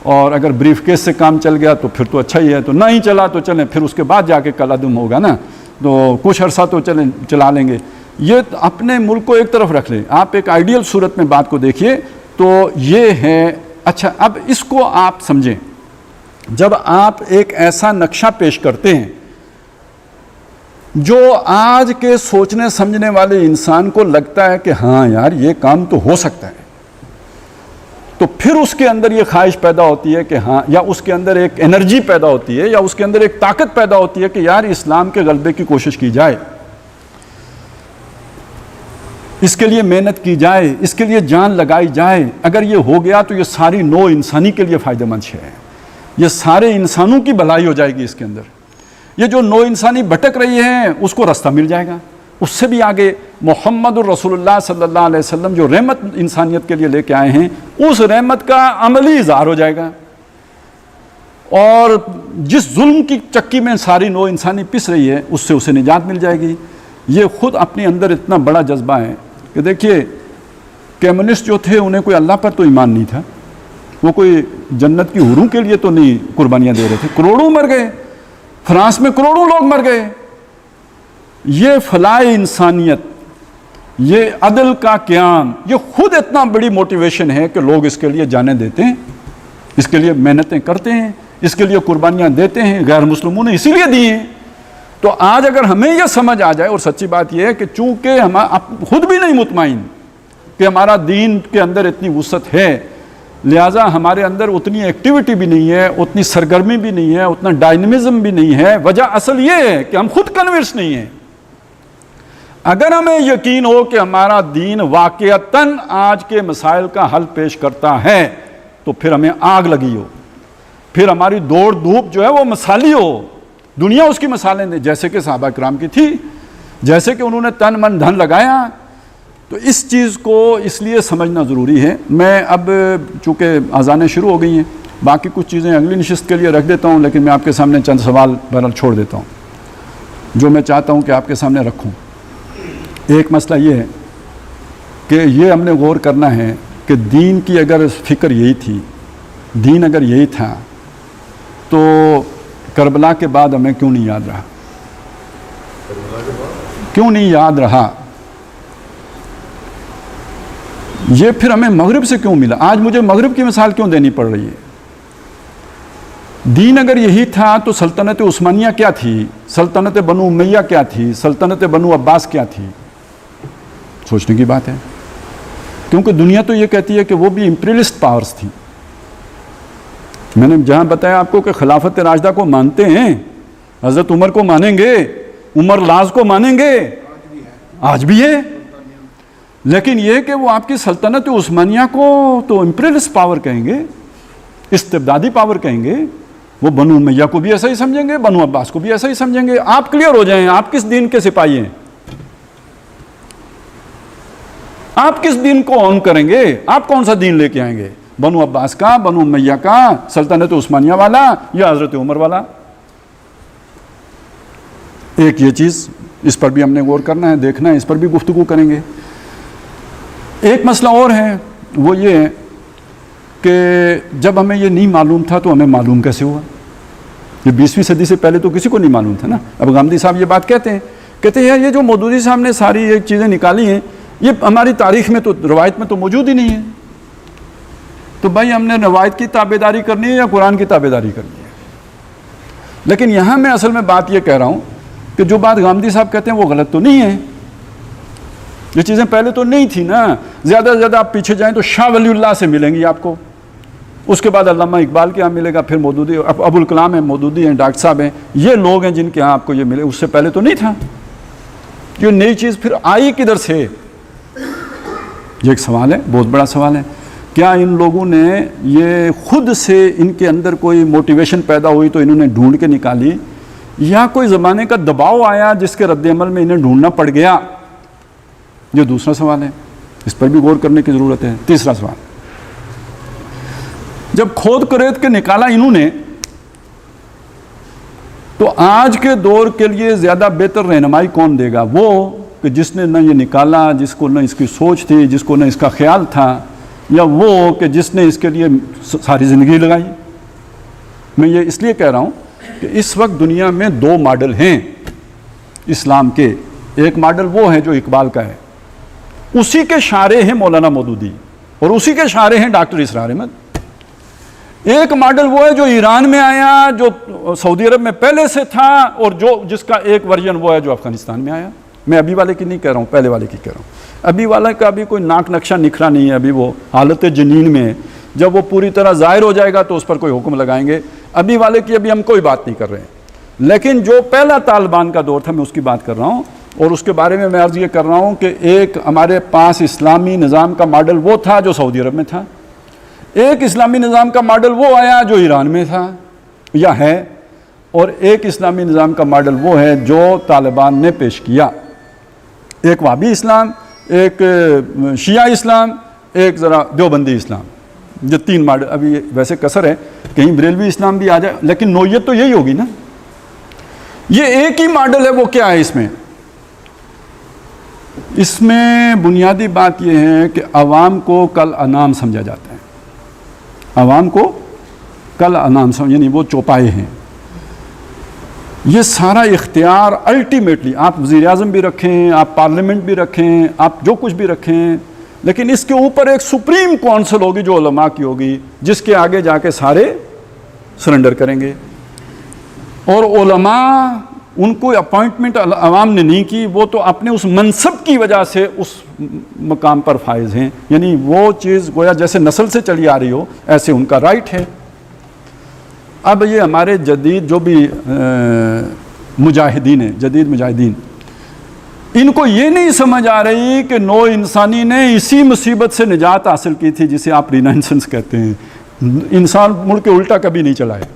اور اگر بریف کیس سے کام چل گیا تو پھر تو اچھا ہی ہے, تو نہ ہی چلا تو چلیں, پھر اس کے بعد جا کے کالعدم ہوگا نا, تو کچھ عرصہ تو چلا لیں گے. یہ اپنے ملک کو ایک طرف رکھ لیں, آپ ایک آئیڈیل صورت میں بات کو دیکھیے تو یہ ہے. اچھا, اب اس کو آپ سمجھیں, جب آپ ایک ایسا نقشہ پیش کرتے ہیں جو آج کے سوچنے سمجھنے والے انسان کو لگتا ہے کہ ہاں یار یہ کام تو ہو سکتا ہے, تو پھر اس کے اندر یہ خواہش پیدا ہوتی ہے کہ ہاں, یا اس کے اندر ایک انرجی پیدا ہوتی ہے, یا اس کے اندر ایک طاقت پیدا ہوتی ہے کہ یار اسلام کے غلبے کی کوشش کی جائے, اس کے لیے محنت کی جائے, اس کے لیے جان لگائی جائے. اگر یہ ہو گیا تو یہ ساری نو انسانی کے لیے فائدہ مند ہے, یہ سارے انسانوں کی بھلائی ہو جائے گی اس کے اندر. یہ جو نو انسانی بھٹک رہی ہے اس کو راستہ مل جائے گا. اس سے بھی آگے محمد الرسول اللہ صلی اللہ علیہ وسلم جو رحمت انسانیت کے لیے لے کے آئے ہیں, اس رحمت کا عملی اظہار ہو جائے گا, اور جس ظلم کی چکی میں ساری نو انسانی پس رہی ہے اس سے اسے نجات مل جائے گی. یہ خود اپنے اندر اتنا بڑا جذبہ ہے کہ دیکھیے کمیونسٹ جو تھے انہیں کوئی اللہ پر تو ایمان نہیں تھا، وہ کوئی جنت کی حوروں کے لیے تو نہیں قربانیاں دے رہے تھے، کروڑوں مر گئے، فرانس میں کروڑوں لوگ مر گئے۔ یہ فلاح انسانیت، یہ عدل کا قیام، یہ خود اتنا بڑی موٹیویشن ہے کہ لوگ اس کے لیے جانیں دیتے ہیں، اس کے لیے محنتیں کرتے ہیں، اس کے لیے قربانیاں دیتے ہیں، غیر مسلموں نے اسی لیے دی ہیں۔ تو آج اگر ہمیں یہ سمجھ آ جائے، اور سچی بات یہ ہے کہ چونکہ ہم خود بھی نہیں مطمئن کہ ہمارا دین کے اندر اتنی وسعت ہے، لہٰذا ہمارے اندر اتنی ایکٹیویٹی بھی نہیں ہے، اتنی سرگرمی بھی نہیں ہے، اتنا ڈائنمزم بھی نہیں ہے، وجہ اصل یہ ہے کہ ہم خود کنونس نہیں ہیں۔ اگر ہمیں یقین ہو کہ ہمارا دین واقعتاً آج کے مسائل کا حل پیش کرتا ہے تو پھر ہمیں آگ لگی ہو، پھر ہماری دوڑ دھوپ جو ہے وہ مثالی ہو، دنیا اس کی مثالیں دے، جیسے کہ صحابہ کرام کی تھی، جیسے کہ انہوں نے تن من دھن لگایا۔ تو اس چیز کو اس لیے سمجھنا ضروری ہے۔ میں اب چونکہ اذانیں شروع ہو گئی ہیں، باقی کچھ چیزیں اگلی نشست کے لیے رکھ دیتا ہوں، لیکن میں آپ کے سامنے چند سوال بہرحال چھوڑ دیتا ہوں جو میں چاہتا ہوں کہ آپ کے سامنے رکھوں۔ ایک مسئلہ یہ ہے کہ یہ ہم نے غور کرنا ہے کہ دین کی اگر فکر یہی تھی، دین اگر یہی تھا، تو کربلا کے بعد ہمیں کیوں نہیں یاد رہا؟ کیوں نہیں یاد رہا؟ یہ پھر ہمیں مغرب سے کیوں ملا؟ آج مجھے مغرب کی مثال کیوں دینی پڑ رہی ہے؟ دین اگر یہی تھا تو سلطنت عثمانیہ کیا تھی؟ سلطنت بنو امیہ کیا تھی؟ سلطنت بنو عباس کیا تھی؟ سوچنے کی بات ہے، کیونکہ دنیا تو یہ کہتی ہے کہ وہ بھی امپیریلسٹ پاورز تھی۔ میں نے جہاں بتایا آپ کو کہ خلافت راشدہ کو مانتے ہیں، حضرت عمر کو مانیں گے، عمر لاز کو مانیں گے، آج بھی ہے، لیکن یہ کہ وہ آپ کی سلطنت عثمانیہ کو تو امپیریلسٹ پاور کہیں گے، استبدادی پاور کہیں گے، وہ بنو امیہ کو بھی ایسا ہی سمجھیں گے، بنو عباس کو بھی ایسا ہی سمجھیں گے۔ آپ کلیئر ہو جائیں، آپ کس دین کے سپاہی ہیں؟ آپ کس دین کو اون کریں گے؟ آپ کون سا دین لے کے آئیں گے؟ بنو عباس کا، بنو امیہ کا، سلطنت عثمانیہ والا، یا حضرت عمر والا؟ ایک یہ چیز، اس پر بھی ہم نے غور کرنا ہے، دیکھنا ہے، اس پر بھی گفتگو کریں گے۔ ایک مسئلہ اور ہے، وہ یہ ہے کہ جب ہمیں یہ نہیں معلوم تھا تو ہمیں معلوم کیسے ہوا؟ یہ 20ویں صدی سے پہلے تو کسی کو نہیں معلوم تھا نا۔ اب غامدی صاحب یہ بات کہتے ہیں یہ جو مودودی صاحب نے ساری یہ چیزیں نکالی ہیں، یہ ہماری تاریخ میں تو، روایت میں تو موجود ہی نہیں ہے۔ تو بھائی ہم نے روایت کی تابع داری کرنی ہے یا قرآن کی تابع داری کرنی ہے؟ لیکن یہاں میں اصل میں بات یہ کہہ رہا ہوں کہ جو بات غامدی صاحب کہتے ہیں وہ غلط تو نہیں ہے۔ یہ چیزیں پہلے تو نہیں تھی نا۔ زیادہ سے زیادہ آپ پیچھے جائیں تو شاہ ولی اللہ سے ملیں گی آپ کو، اس کے بعد علامہ اقبال کے یہاں ملے گا، پھر مودودی، ابو الکلام ہیں، مودودی ہیں، ڈاکٹر صاحب ہیں، یہ لوگ ہیں جن کے یہاں آپ کو یہ ملے۔ اس سے پہلے تو نہیں تھا۔ یہ نئی چیز پھر آئی کدھر سے؟ یہ ایک سوال ہے، بہت بڑا سوال ہے۔ کیا ان لوگوں نے یہ خود سے ان کے اندر کوئی موٹیویشن پیدا ہوئی تو انہوں نے ڈھونڈ کے نکالی، یا کوئی زمانے کا دباؤ آیا جس کے رد عمل میں انہیں ڈھونڈنا پڑ گیا؟ یہ دوسرا سوال ہے، اس پر بھی غور کرنے کی ضرورت ہے۔ تیسرا سوال، جب کھود کرید کے نکالا انہوں نے، تو آج کے دور کے لیے زیادہ بہتر رہنمائی کون دے گا؟ وہ کہ جس نے نہ یہ نکالا، جس کو نہ اس کی سوچ تھی، جس کو نہ اس کا خیال تھا، یا وہ کہ جس نے اس کے لیے ساری زندگی لگائی؟ میں یہ اس لیے کہہ رہا ہوں کہ اس وقت دنیا میں دو ماڈل ہیں اسلام کے۔ ایک ماڈل وہ ہے جو اقبال کا ہے، اسی کے شارح ہیں مولانا مودودی، اور اسی کے شارح ہیں ڈاکٹر اسرار احمد۔ ایک ماڈل وہ ہے جو ایران میں آیا، جو سعودی عرب میں پہلے سے تھا، اور جس کا ایک ورژن وہ ہے جو افغانستان میں آیا۔ میں ابھی والے کی نہیں کہہ رہا ہوں، پہلے والے کی کہہ رہا ہوں۔ ابھی والے کا ابھی کوئی ناک نقشہ نکھرا نہیں ہے، ابھی وہ حالت جنین میں ہے۔ جب وہ پوری طرح ظاہر ہو جائے گا تو اس پر کوئی حکم لگائیں گے۔ ابھی والے کی ابھی ہم کوئی بات نہیں کر رہے ہیں، لیکن جو پہلا طالبان کا دور تھا میں اس کی بات کر رہا ہوں، اور اس کے بارے میں عرض یہ کر رہا ہوں کہ ایک ہمارے پاس اسلامی نظام کا ماڈل وہ تھا جو سعودی عرب میں تھا، ایک اسلامی نظام کا ماڈل وہ آیا جو ایران میں تھا یا ہے، اور ایک اسلامی نظام کا ماڈل وہ ہے جو طالبان نے پیش کیا۔ ایک وہابی اسلام، ایک شیعہ اسلام، ایک ذرا دیوبندی اسلام۔ یہ تین ماڈل، ابھی ویسے کثر ہے کہیں بریلوی اسلام بھی آ جائے، لیکن نوعیت تو یہی ہوگی نا۔ یہ ایک ہی ماڈل ہے، وہ کیا ہے اس میں؟ اس میں بنیادی بات یہ ہے کہ عوام کو کل انام سمجھا جاتا ہے، عوام کو کل انام یعنی وہ چوپائے ہیں. یہ سارا اختیار الٹیمیٹلی آپ وزیر اعظم بھی رکھیں، آپ پارلیمنٹ بھی رکھیں، آپ جو کچھ بھی رکھیں، لیکن اس کے اوپر ایک سپریم کونسل ہوگی جو علماء کی ہوگی، جس کے آگے جا کے سارے سرنڈر کریں گے. اور علماء ان کو اپوائنٹمنٹ عوام نے نہیں کی، وہ تو اپنے اس منصب کی وجہ سے اس مقام پر فائز ہیں. یعنی وہ چیز گویا جیسے نسل سے چلی آ رہی ہو ایسے ان کا رائٹ ہے. اب یہ ہمارے جدید جو بھی مجاہدین ہیں، جدید مجاہدین، ان کو یہ نہیں سمجھ آ رہی کہ نو انسانی نے اسی مصیبت سے نجات حاصل کی تھی جسے آپ رینائسنس کہتے ہیں. انسان مڑ کے الٹا کبھی نہیں چلا ہے،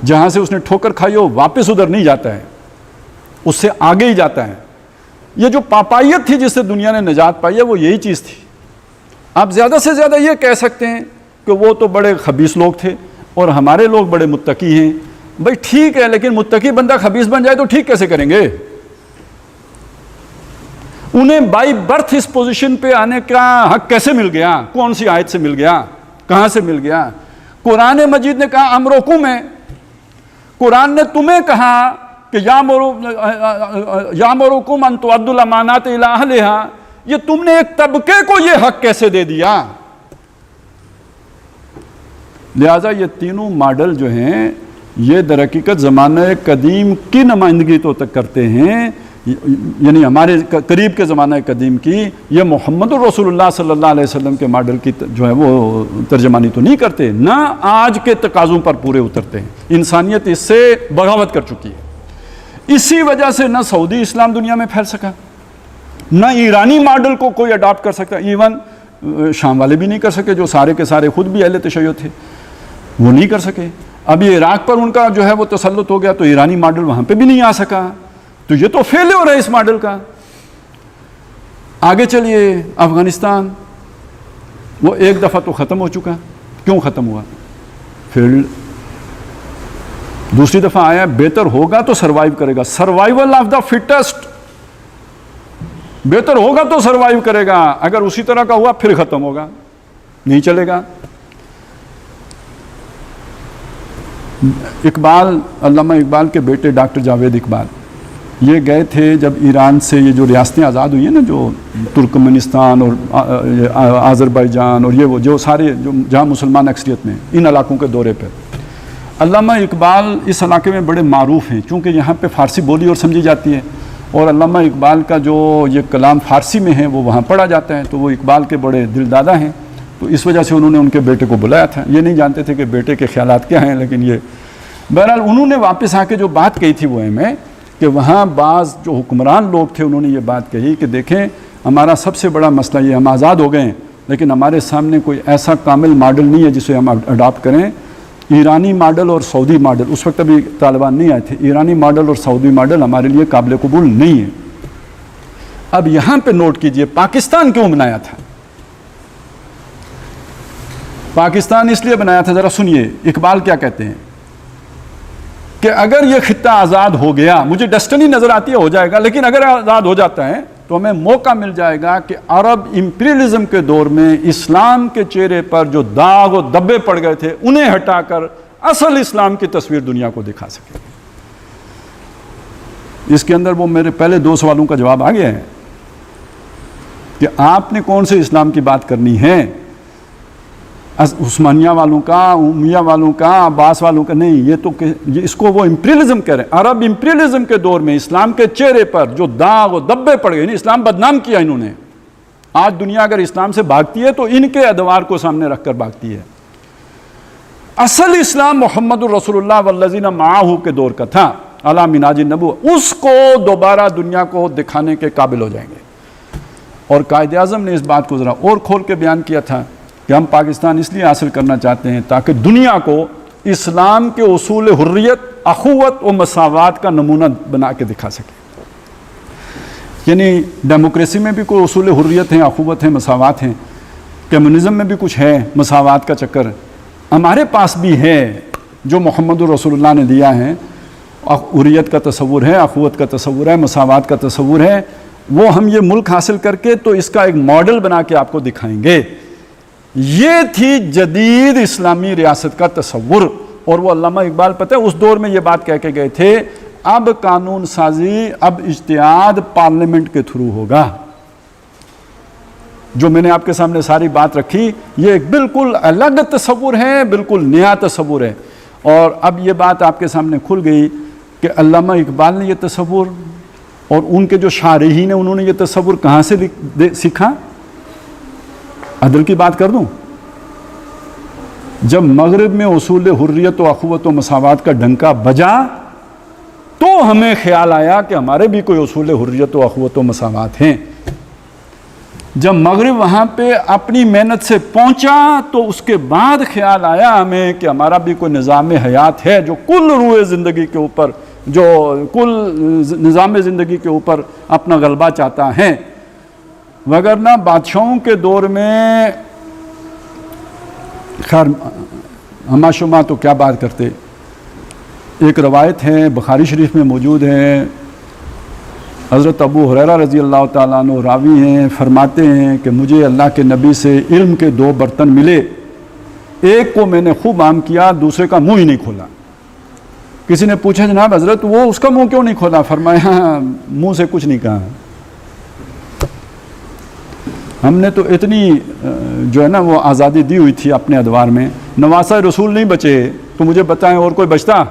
جہاں سے اس نے ٹھوکر کھائی ہو واپس ادھر نہیں جاتا ہے، اس سے آگے ہی جاتا ہے. یہ جو پاپائیت تھی جس سے دنیا نے نجات پائی ہے وہ یہی چیز تھی. آپ زیادہ سے زیادہ یہ کہہ سکتے ہیں کہ وہ تو بڑے خبیث لوگ تھے اور ہمارے لوگ بڑے متقی ہیں. بھائی ٹھیک ہے، لیکن متقی بندہ خبیث بن جائے تو ٹھیک کیسے کریں گے؟ انہیں بائی برتھ اس پوزیشن پہ آنے کا حق کیسے مل گیا؟ کون سی آیت سے مل گیا؟ کہاں سے مل گیا؟ قرآن مجید نے کہا امرکم ہے. قرآن نے تمہیں کہا کہ یامرکم ان تؤدوا الامانات الی اہلھا. یہ تم نے ایک طبقے کو یہ حق کیسے دے دیا؟ لہٰذا یہ تینوں ماڈل جو ہیں یہ در حقیقت زمانہ قدیم کی نمائندگی تو تک کرتے ہیں، یعنی ہمارے قریب کے زمانہ قدیم کی. یہ محمد الرسول اللہ صلی اللہ علیہ وسلم کے ماڈل کی جو ہے وہ ترجمانی تو نہیں کرتے، نہ آج کے تقاضوں پر پورے اترتے ہیں. انسانیت اس سے بغاوت کر چکی ہے. اسی وجہ سے نہ سعودی اسلام دنیا میں پھیل سکا، نہ ایرانی ماڈل کو کوئی اڈاپٹ کر سکتا. ایون شام والے بھی نہیں کر سکے جو سارے کے سارے خود بھی اہل تشیع تھے، وہ نہیں کر سکے. ابھی عراق پر ان کا جو ہے وہ تسلط ہو گیا تو ایرانی ماڈل وہاں پہ بھی نہیں آ سکا. تو یہ تو فیلیور ہے اس ماڈل کا. آگے چلیے افغانستان، وہ ایک دفعہ تو ختم ہو چکا. کیوں ختم ہوا؟ پھر دوسری دفعہ آیا بہتر ہوگا تو سروائیو کرے گا. Survival of the fittest. بہتر ہوگا تو سروائیو کرے گا، اگر اسی طرح کا ہوا پھر ختم ہوگا، نہیں چلے گا. اقبال، علامہ اقبال کے بیٹے ڈاکٹر جاوید اقبال، یہ گئے تھے جب ایران سے یہ جو ریاستیں آزاد ہوئی ہیں نا، جو ترکمنستان اور آذربائیجان اور یہ وہ جو سارے جو جہاں مسلمان اکثریت میں، ان علاقوں کے دورے پہ علامہ اقبال اس علاقے میں بڑے معروف ہیں چونکہ یہاں پہ فارسی بولی اور سمجھی جاتی ہے، اور علامہ اقبال کا جو یہ کلام فارسی میں ہے وہ وہاں پڑھا جاتا ہے. تو وہ اقبال کے بڑے دل دادا ہیں، تو اس وجہ سے انہوں نے ان کے بیٹے کو بلایا تھا. یہ نہیں جانتے تھے کہ بیٹے کے خیالات کیا ہیں، لیکن یہ بہرحال انہوں نے واپس آ کے جو بات کہی تھی وہ میں کہ وہاں بعض جو حکمران لوگ تھے انہوں نے یہ بات کہی کہ دیکھیں ہمارا سب سے بڑا مسئلہ یہ، ہم آزاد ہو گئے ہیں لیکن ہمارے سامنے کوئی ایسا کامل ماڈل نہیں ہے جسے ہم اڈاپٹ کریں. ایرانی ماڈل اور سعودی ماڈل، اس وقت ابھی طالبان نہیں آئے تھے، ایرانی ماڈل اور سعودی ماڈل ہمارے لیے قابل قبول نہیں ہے. اب یہاں پہ نوٹ کیجئے پاکستان کیوں بنایا تھا. پاکستان اس لیے بنایا تھا، ذرا سنیے اقبال کیا کہتے ہیں کہ اگر یہ خطہ آزاد ہو گیا، مجھے ڈسٹنی نظر آتی ہے ہو جائے گا، لیکن اگر آزاد ہو جاتا ہے تو ہمیں موقع مل جائے گا کہ عرب امپیریلزم کے دور میں اسلام کے چہرے پر جو داغ و دبے پڑ گئے تھے انہیں ہٹا کر اصل اسلام کی تصویر دنیا کو دکھا سکے. اس کے اندر وہ میرے پہلے 2 سوالوں کا جواب آ گیا ہے کہ آپ نے کون سے اسلام کی بات کرنی ہے، عثمانیہ والوں کا، امیہ والوں کا، عباس والوں کا نہیں. یہ تو اس کو وہ امپیریلزم کہہ رہے ہیں. عرب امپیریلزم کے دور میں اسلام کے چہرے پر جو داغ و دبے پڑ گئے، اسلام بدنام کیا انہوں نے. آج دنیا اگر اسلام سے بھاگتی ہے تو ان کے ادوار کو سامنے رکھ کر بھاگتی ہے. اصل اسلام محمد الرسول اللہ والذین معہ کے دور کا تھا، علی منہاج النبوۃ. اس کو دوبارہ دنیا کو دکھانے کے قابل ہو جائیں گے. اور قائد اعظم نے اس بات کو ذرا اور کھول کے بیان کیا تھا کہ ہم پاکستان اس لیے حاصل کرنا چاہتے ہیں تاکہ دنیا کو اسلام کے اصول حریت، اخوت و مساوات کا نمونہ بنا کے دکھا سکے. یعنی ڈیموکریسی میں بھی کوئی اصول حریت ہیں، اخوت ہیں، مساوات ہیں. کمیونزم میں بھی کچھ ہے مساوات کا چکر، ہمارے پاس بھی ہے جو محمد الرسول اللہ نے دیا ہے. حریت کا تصور ہے، اخوت کا تصور ہے، مساوات کا تصور ہے. وہ ہم یہ ملک حاصل کر کے تو اس کا ایک ماڈل بنا کے آپ کو دکھائیں گے. یہ تھی جدید اسلامی ریاست کا تصور. اور وہ علامہ اقبال پتہ ہے اس دور میں یہ بات کہہ کے گئے تھے، اب قانون سازی، اب اجتہاد پارلیمنٹ کے تھرو ہوگا. جو میں نے آپ کے سامنے ساری بات رکھی یہ ایک بالکل الگ تصور ہے، بالکل نیا تصور ہے. اور اب یہ بات آپ کے سامنے کھل گئی کہ علامہ اقبال نے یہ تصور اور ان کے جو شارحین ہیں انہوں نے یہ تصور کہاں سے سیکھا. عدل کی بات کر دوں، جب مغرب میں اصول حریت و اخوت و مساوات کا ڈنکا بجا تو ہمیں خیال آیا کہ ہمارے بھی کوئی اصول حریت و اخوت و مساوات ہیں. جب مغرب وہاں پہ اپنی محنت سے پہنچا تو اس کے بعد خیال آیا ہمیں کہ ہمارا بھی کوئی نظام حیات ہے جو کل روئے زندگی کے اوپر، جو کل نظام زندگی کے اوپر اپنا غلبہ چاہتا ہے. وگرنہ بادشاہوں کے دور میں خیر ہما شما تو کیا بات کرتے. ایک روایت ہے بخاری شریف میں موجود ہے، حضرت ابو ہریرہ رضی اللہ تعالیٰ عنہ راوی ہیں، فرماتے ہیں کہ مجھے اللہ کے نبی سے علم کے 2 برتن ملے، ایک کو میں نے خوب عام کیا، دوسرے کا منہ ہی نہیں کھولا. کسی نے پوچھا جناب حضرت وہ اس کا منہ کیوں نہیں کھولا؟ فرمایا منہ سے کچھ نہیں کہا. ہم نے تو اتنی جو ہے نا وہ آزادی دی ہوئی تھی اپنے ادوار میں، نواسہ رسول نہیں بچے تو مجھے بتائیں اور کوئی بچتا؟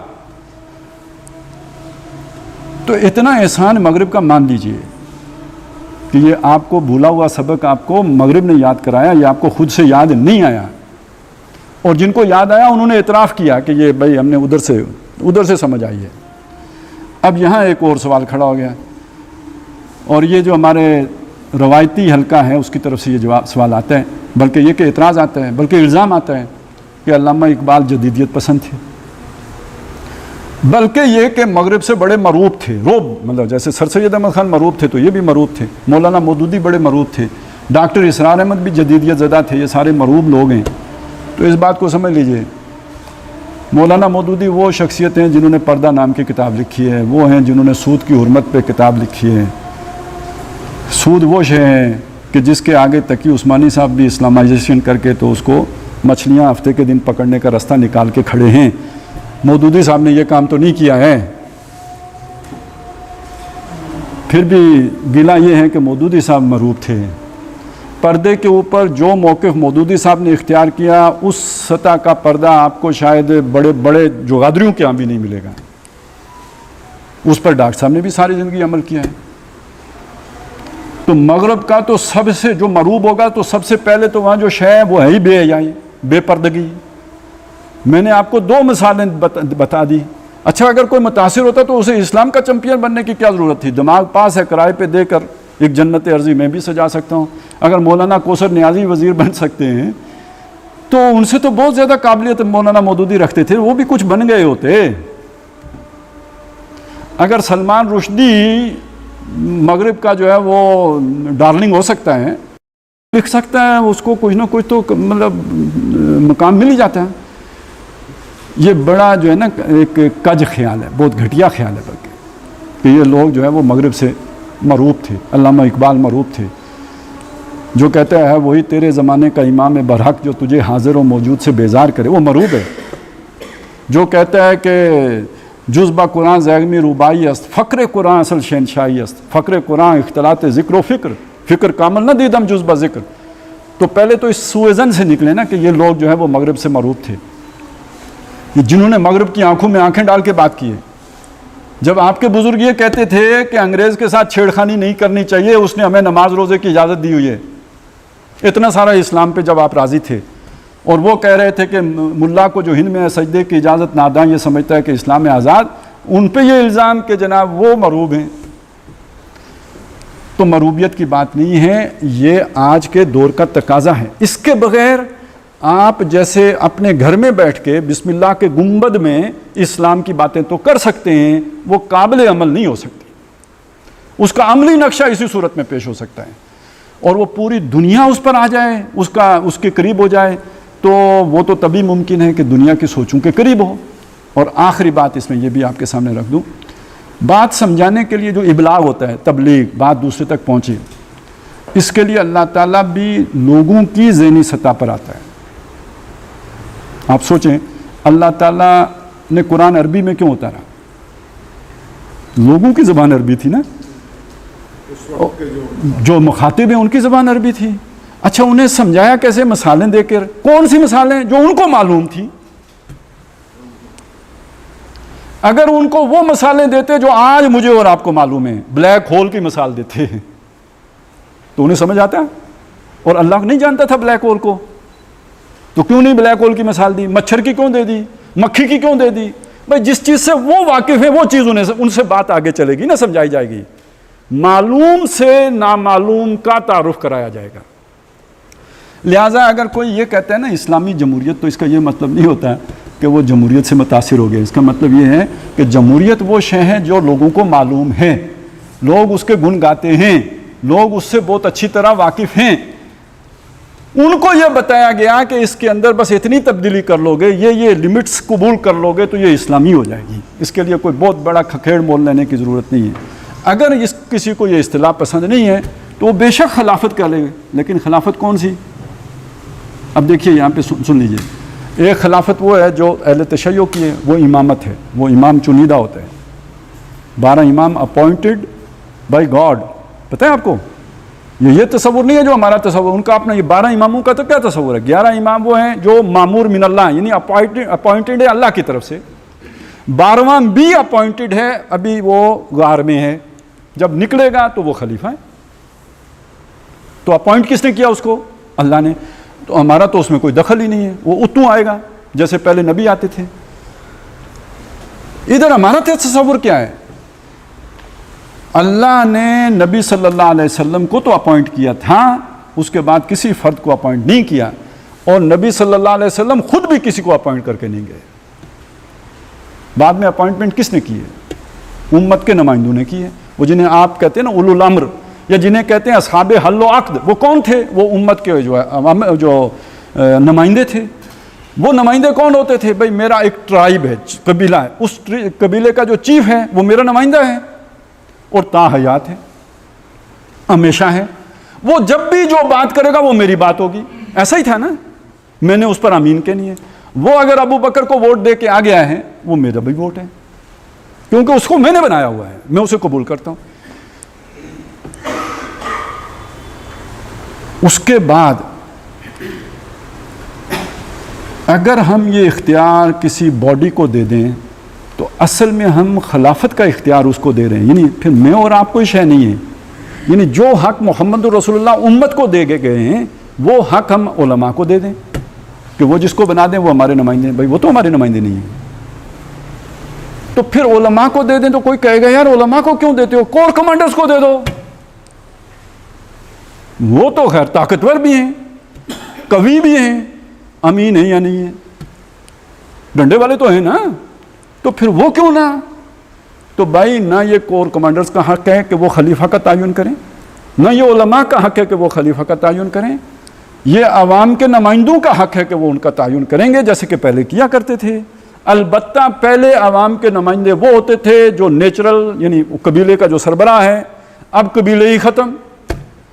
تو اتنا احسان مغرب کا مان لیجئے کہ یہ آپ کو بھولا ہوا سبق آپ کو مغرب نے یاد کرایا، یہ آپ کو خود سے یاد نہیں آیا. اور جن کو یاد آیا انہوں نے اعتراف کیا کہ یہ بھائی ہم نے ادھر سے سمجھ آئی ہے. اب یہاں ایک اور سوال کھڑا ہو گیا، اور یہ جو ہمارے روایتی حلقہ ہے اس کی طرف سے یہ سوال آتا ہے، بلکہ یہ کہ اعتراض آتا ہے، بلکہ الزام آتا ہے کہ علامہ اقبال جدیدیت پسند تھے، بلکہ یہ کہ مغرب سے بڑے مروب تھے. روب مطلب جیسے سر سید احمد خان مروب تھے تو یہ بھی مروب تھے، مولانا مودودی بڑے مروب تھے، ڈاکٹر اسرار احمد بھی جدیدیت زدہ تھے. یہ سارے مروب لوگ ہیں. تو اس بات کو سمجھ لیجئے، مولانا مودودی وہ شخصیت ہیں جنہوں نے پردہ نام کی کتاب لکھی ہے، وہ ہیں جنہوں نے سود کی حرمت پہ کتاب لکھی ہے. سود وہ شے ہے کہ جس کے آگے تقی عثمانی صاحب بھی اسلامائزیشن کر کے تو اس کو مچھلیاں ہفتے کے دن پکڑنے کا راستہ نکال کے کھڑے ہیں. مودودی صاحب نے یہ کام تو نہیں کیا ہے. پھر بھی گلہ یہ ہے کہ مودودی صاحب مروب تھے. پردے کے اوپر جو موقف مودودی صاحب نے اختیار کیا اس سطح کا پردہ آپ کو شاید بڑے بڑے جغادریوں کے ہاں بھی نہیں ملے گا. اس پر ڈاکٹر صاحب نے بھی ساری زندگی عمل کیا ہے. تو مغرب کا تو سب سے جو مروب ہوگا تو سب سے پہلے تو وہاں جو شے ہے وہ ہے ہی بے حیائی، بے پردگی. میں نے آپ کو 2 مثالیں بتا دی. اچھا اگر کوئی متاثر ہوتا تو اسے اسلام کا چمپئن بننے کی کیا ضرورت تھی؟ دماغ پاس ہے، کرائے پہ دے کر ایک جنت ارضی میں بھی سجا سکتا ہوں. اگر مولانا کوثر نیازی وزیر بن سکتے ہیں تو ان سے تو بہت زیادہ قابلیت مولانا مودودی رکھتے تھے، وہ بھی کچھ بن گئے ہوتے. اگر سلمان رشدی مغرب کا جو ہے وہ ڈارلنگ ہو سکتا ہے، لکھ سکتا ہے، اس کو کچھ نہ کچھ تو مطلب مقام مل ہی جاتا ہے. یہ بڑا جو ہے نا ایک کج خیال ہے، بہت گھٹیا خیال ہے بلکہ کہ یہ لوگ جو ہے وہ مغرب سے مروب تھے. علامہ اقبال مروب تھے. جو کہتا ہے وہی تیرے زمانے کا امام برحق جو تجھے حاضر و موجود سے بیزار کرے، وہ مروب ہے. جو کہتا ہے کہ جزبہ قرآن زیغمی روبائی است، فقر قرآن اصل شہنشاہی است، فقر قرآن اختلاط ذکر و فکر کامل نہ دیدم جزبہ ذکر. تو پہلے تو اس سوء ظن سے نکلے نا کہ یہ لوگ جو ہے وہ مغرب سے مروب تھے، جنہوں نے مغرب کی آنکھوں میں آنکھیں ڈال کے بات کی ہے. جب آپ کے بزرگ یہ کہتے تھے کہ انگریز کے ساتھ چھیڑخانی نہیں کرنی چاہیے، اس نے ہمیں نماز روزے کی اجازت دی ہوئی ہے، اتنا سارا اسلام پہ جب آپ راضی تھے، اور وہ کہہ رہے تھے کہ ملا کو جو ہند میں سجدے کی اجازت ناداں یہ سمجھتا ہے کہ اسلام ہے آزاد، ان پہ یہ الزام کہ جناب وہ مروب ہیں. تو مروبیت کی بات نہیں ہے، یہ آج کے دور کا تقاضا ہے. اس کے بغیر آپ جیسے اپنے گھر میں بیٹھ کے بسم اللہ کے گنبد میں اسلام کی باتیں تو کر سکتے ہیں، وہ قابل عمل نہیں ہو سکتی. اس کا عملی نقشہ اسی صورت میں پیش ہو سکتا ہے، اور وہ پوری دنیا اس پر آ جائے، اس کے قریب ہو جائے، تو وہ تو تبھی ممکن ہے کہ دنیا کی سوچوں کے قریب ہو. اور آخری بات اس میں یہ بھی آپ کے سامنے رکھ دوں، بات سمجھانے کے لیے جو ابلاغ ہوتا ہے، تبلیغ، بات دوسرے تک پہنچے، اس کے لیے اللہ تعالیٰ بھی لوگوں کی ذہنی سطح پر آتا ہے۔ آپ سوچیں، اللہ تعالیٰ نے قرآن عربی میں کیوں اتارا؟ لوگوں کی زبان عربی تھی نا، جو مخاطب ہیں ان کی زبان عربی تھی۔ اچھا، انہیں سمجھایا کیسے؟ مثالیں دے کر۔ کون سی مثالیں؟ جو ان کو معلوم تھی۔ اگر ان کو وہ مثالیں دیتے جو آج مجھے اور آپ کو معلوم ہیں، بلیک ہول کی مثال دیتے ہیں، تو انہیں سمجھ آتا۔ اور اللہ نہیں جانتا تھا بلیک ہول کو، تو کیوں نہیں بلیک ہول کی مثال دی؟ مچھر کی کیوں دے دی؟ مکھی کی کیوں دے دی؟ بھائی جس چیز سے وہ واقف ہے وہ چیز ان سے بات آگے چلے گی نا، سمجھائی جائے گی۔ معلوم سے نامعلوم کا تعارف کرایا جائے گا۔ لہٰذا اگر کوئی یہ کہتا ہے نا اسلامی جمہوریت، تو اس کا یہ مطلب نہیں ہوتا کہ وہ جمہوریت سے متاثر ہو گئے۔ اس کا مطلب یہ ہے کہ جمہوریت وہ شے ہے جو لوگوں کو معلوم ہے، لوگ اس کے گن گاتے ہیں، لوگ اس سے بہت اچھی طرح واقف ہیں۔ ان کو یہ بتایا گیا کہ اس کے اندر بس اتنی تبدیلی کر لو گے، یہ لمٹس قبول کر لو گے تو یہ اسلامی ہو جائے گی۔ اس کے لیے کوئی بہت بڑا کھکھیڑ مول لینے کی ضرورت نہیں ہے۔ اگر کسی کو یہ اصطلاح پسند نہیں ہے تو وہ بے شک خلافت کر لے، لیکن خلافت کون سی؟ اب دیکھیے یہاں پہ سن لیجئے، ایک خلافت وہ ہے جو اہل تشیع کی ہے، وہ امامت ہے، وہ امام چنیدہ ہوتا ہے۔ 12 امام اپوائنٹڈ بائی گاڈ، پتہ ہے آپ کو؟ یہ تصور نہیں ہے جو ہمارا تصور، ان کا اپنا۔ یہ 12 اماموں کا تو کیا تصور ہے؟ 11 امام وہ ہیں جو مامور من اللہ، یعنی اپوائنٹڈ ہے اللہ کی طرف سے۔ 12واں بھی اپوائنٹڈ ہے، ابھی وہ غار میں ہے، جب نکلے گا تو وہ خلیفہ ہے۔ تو اپوائنٹ کس نے کیا اس کو؟ اللہ نے۔ تو ہمارا تو اس میں کوئی دخل ہی نہیں ہے، وہ اتوں آئے گا جیسے پہلے نبی آتے تھے۔ ادھر ہمارا تصور کیا ہے؟ اللہ نے نبی صلی اللہ علیہ وسلم کو تو اپوائنٹ کیا تھا، اس کے بعد کسی فرد کو اپوائنٹ نہیں کیا، اور نبی صلی اللہ علیہ وسلم خود بھی کسی کو اپوائنٹ کر کے نہیں گئے۔ بعد میں اپوائنٹمنٹ کس نے کی ہے؟ امت کے نمائندوں نے کی ہے۔ وہ جنہیں آپ کہتے ہیں نا اولو الامر، یا جنہیں کہتے ہیں اصحاب حل و عقد، وہ کون تھے؟ وہ امت کے جو نمائندے تھے۔ وہ نمائندے کون ہوتے تھے؟ بھئی میرا ایک ٹرائب ہے، قبیلہ ہے، اس قبیلے کا جو چیف ہے وہ میرا نمائندہ ہے اور تا حیات ہے، ہمیشہ ہے۔ وہ جب بھی جو بات کرے گا وہ میری بات ہوگی۔ ایسا ہی تھا نا، میں نے اس پر امین کہنی ہے۔ وہ اگر ابو بکر کو ووٹ دے کے آ گیا ہے، وہ میرا بھی ووٹ ہے، کیونکہ اس کو میں نے بنایا ہوا ہے، میں اسے قبول کرتا ہوں۔ اس کے بعد اگر ہم یہ اختیار کسی باڈی کو دے دیں تو اصل میں ہم خلافت کا اختیار اس کو دے رہے ہیں، یعنی پھر میں اور آپ کوئی شے نہیں ہے۔ یعنی جو حق محمد رسول اللہ امت کو دے گئے ہیں وہ حق ہم علماء کو دے دیں کہ وہ جس کو بنا دیں وہ ہمارے نمائندے ہیں۔ بھائی وہ تو ہمارے نمائندے نہیں ہیں، تو پھر علماء کو دے دیں۔ تو کوئی کہے گا یار علماء کو کیوں دیتے ہو؟ کور کمانڈرز کو دے دو، وہ تو خیر طاقتور بھی ہیں، قوی بھی ہیں، امین ہیں یا نہیں ہیں، ڈنڈے والے تو ہیں نا، تو پھر وہ کیوں نہ؟ تو بھائی نہ یہ کور کمانڈرز کا حق ہے کہ وہ خلیفہ کا تعین کریں، نہ یہ علماء کا حق ہے کہ وہ خلیفہ کا تعین کریں، یہ عوام کے نمائندوں کا حق ہے کہ وہ ان کا تعین کریں گے جیسے کہ پہلے کیا کرتے تھے۔ البتہ پہلے عوام کے نمائندے وہ ہوتے تھے جو نیچرل، یعنی قبیلے کا جو سربراہ ہے۔ اب قبیلے ہی ختم،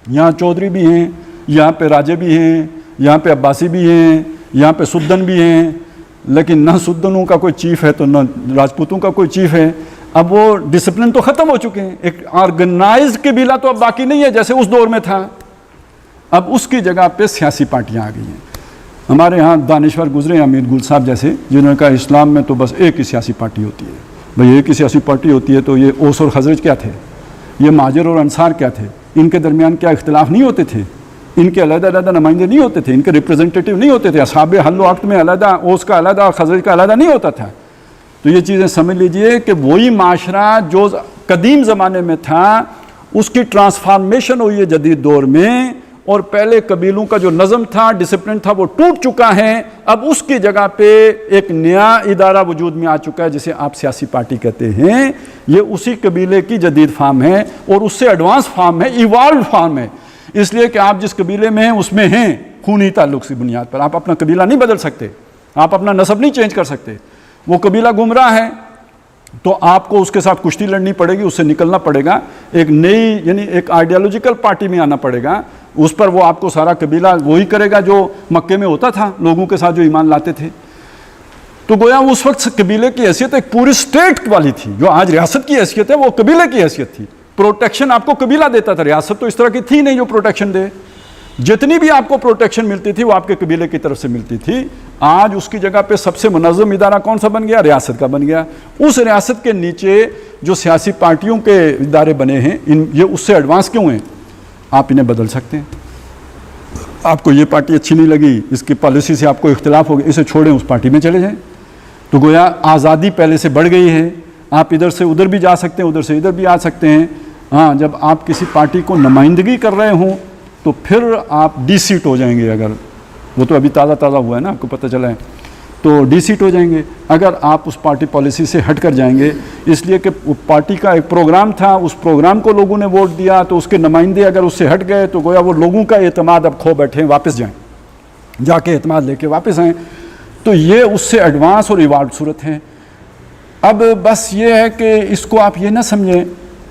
یہاں چودھری بھی ہیں، یہاں پہ راجے بھی ہیں، یہاں پہ عباسی بھی ہیں، یہاں پہ سدن بھی ہیں، لیکن نہ سدنوں کا کوئی چیف ہے تو نہ راجپوتوں کا کوئی چیف ہے۔ اب وہ ڈسپلن تو ختم ہو چکے ہیں، ایک آرگنائزڈ قبیلہ تو اب باقی نہیں ہے جیسے اس دور میں تھا۔ اب اس کی جگہ پہ سیاسی پارٹیاں آ گئی ہیں۔ ہمارے ہاں دانشور گزرے ہیں امیر گل صاحب جیسے، جنہوں نے کہا اسلام میں تو بس ایک ہی سیاسی پارٹی ہوتی ہے۔ بھئی ایک ہی سیاسی پارٹی ہوتی ہے تو یہ اوس اور خزرج کیا تھے؟ یہ مہاجر اور انصار کیا تھے؟ ان کے درمیان کیا اختلاف نہیں ہوتے تھے؟ ان کے علیحدہ علیحدہ نمائندے نہیں ہوتے تھے؟ ان کے ریپرزنٹیٹیو نہیں ہوتے تھے؟ اصحاب حل و عقد میں علیحدہ اوس کا علیحدہ اور خزرج کا علیحدہ نہیں ہوتا تھا؟ تو یہ چیزیں سمجھ لیجئے کہ وہی معاشرہ جو قدیم زمانے میں تھا اس کی ٹرانسفارمیشن ہوئی ہے جدید دور میں، اور پہلے قبیلوں کا جو نظم تھا، ڈسپلن تھا، وہ ٹوٹ چکا ہے۔ اب اس کی جگہ پہ ایک نیا ادارہ وجود میں آ چکا ہے جسے آپ سیاسی پارٹی کہتے ہیں۔ یہ اسی قبیلے کی جدید فارم ہے اور اس سے ایڈوانس فارم ہے، ایوالوڈ فارم ہے، اس لیے کہ آپ جس قبیلے میں ہیں اس میں ہیں، خونی تعلق کی بنیاد پر۔ آپ اپنا قبیلہ نہیں بدل سکتے، آپ اپنا نسب نہیں چینج کر سکتے۔ وہ قبیلہ گمراہ ہے، تو آپ کو اس کے ساتھ کشتی لڑنی پڑے گی، اس سے نکلنا پڑے گا، ایک نئی یعنی ایک آئیڈیالوجیکل پارٹی میں آنا پڑے گا، اس پر وہ آپ کو سارا قبیلہ وہی کرے گا جو مکے میں ہوتا تھا لوگوں کے ساتھ جو ایمان لاتے تھے. تو گویا اس وقت قبیلے کی حیثیت ایک پوری اسٹیٹ والی تھی، جو آج ریاست کی حیثیت ہے وہ قبیلے کی حیثیت تھی. پروٹیکشن آپ کو قبیلہ دیتا تھا، ریاست تو اس طرح کی تھی نہیں جو پروٹیکشن دے. جتنی بھی آپ کو پروٹیکشن ملتی تھی وہ آپ کے قبیلے کی طرف سے ملتی تھی. آج اس کی جگہ پہ سب سے منظم ادارہ کون سا بن گیا؟ ریاست کا بن گیا. اس ریاست کے نیچے جو سیاسی پارٹیوں کے ادارے بنے ہیں یہ اس سے ایڈوانس کیوں ہیں؟ آپ انہیں بدل سکتے ہیں. آپ کو یہ پارٹی اچھی نہیں لگی، اس کی پالیسی سے آپ کو اختلاف ہو گیا، اسے چھوڑیں، اس پارٹی میں چلے جائیں. تو گویا آزادی پہلے سے بڑھ گئی ہے، آپ ادھر سے ادھر بھی جا سکتے ہیں، ادھر سے ادھر بھی آ سکتے ہیں. ہاں، جب آپ کسی پارٹی کو نمائندگی کر رہے ہوں تو پھر آپ ڈی سیٹ ہو جائیں گے. اگر وہ تو ابھی تازہ ہوا ہے نا، آپ کو پتہ چلا ہے، تو ڈی سیٹ ہو جائیں گے اگر آپ اس پارٹی پالیسی سے ہٹ کر جائیں گے. اس لیے کہ وہ پارٹی کا ایک پروگرام تھا، اس پروگرام کو لوگوں نے ووٹ دیا، تو اس کے نمائندے اگر اس سے ہٹ گئے تو گویا وہ لوگوں کا اعتماد اب کھو بیٹھے ہیں، واپس جائیں، جا کے اعتماد لے کے واپس آئیں. تو یہ اس سے ایڈوانس اور ایوارڈ صورت ہے. اب بس یہ ہے کہ اس کو آپ یہ نہ سمجھیں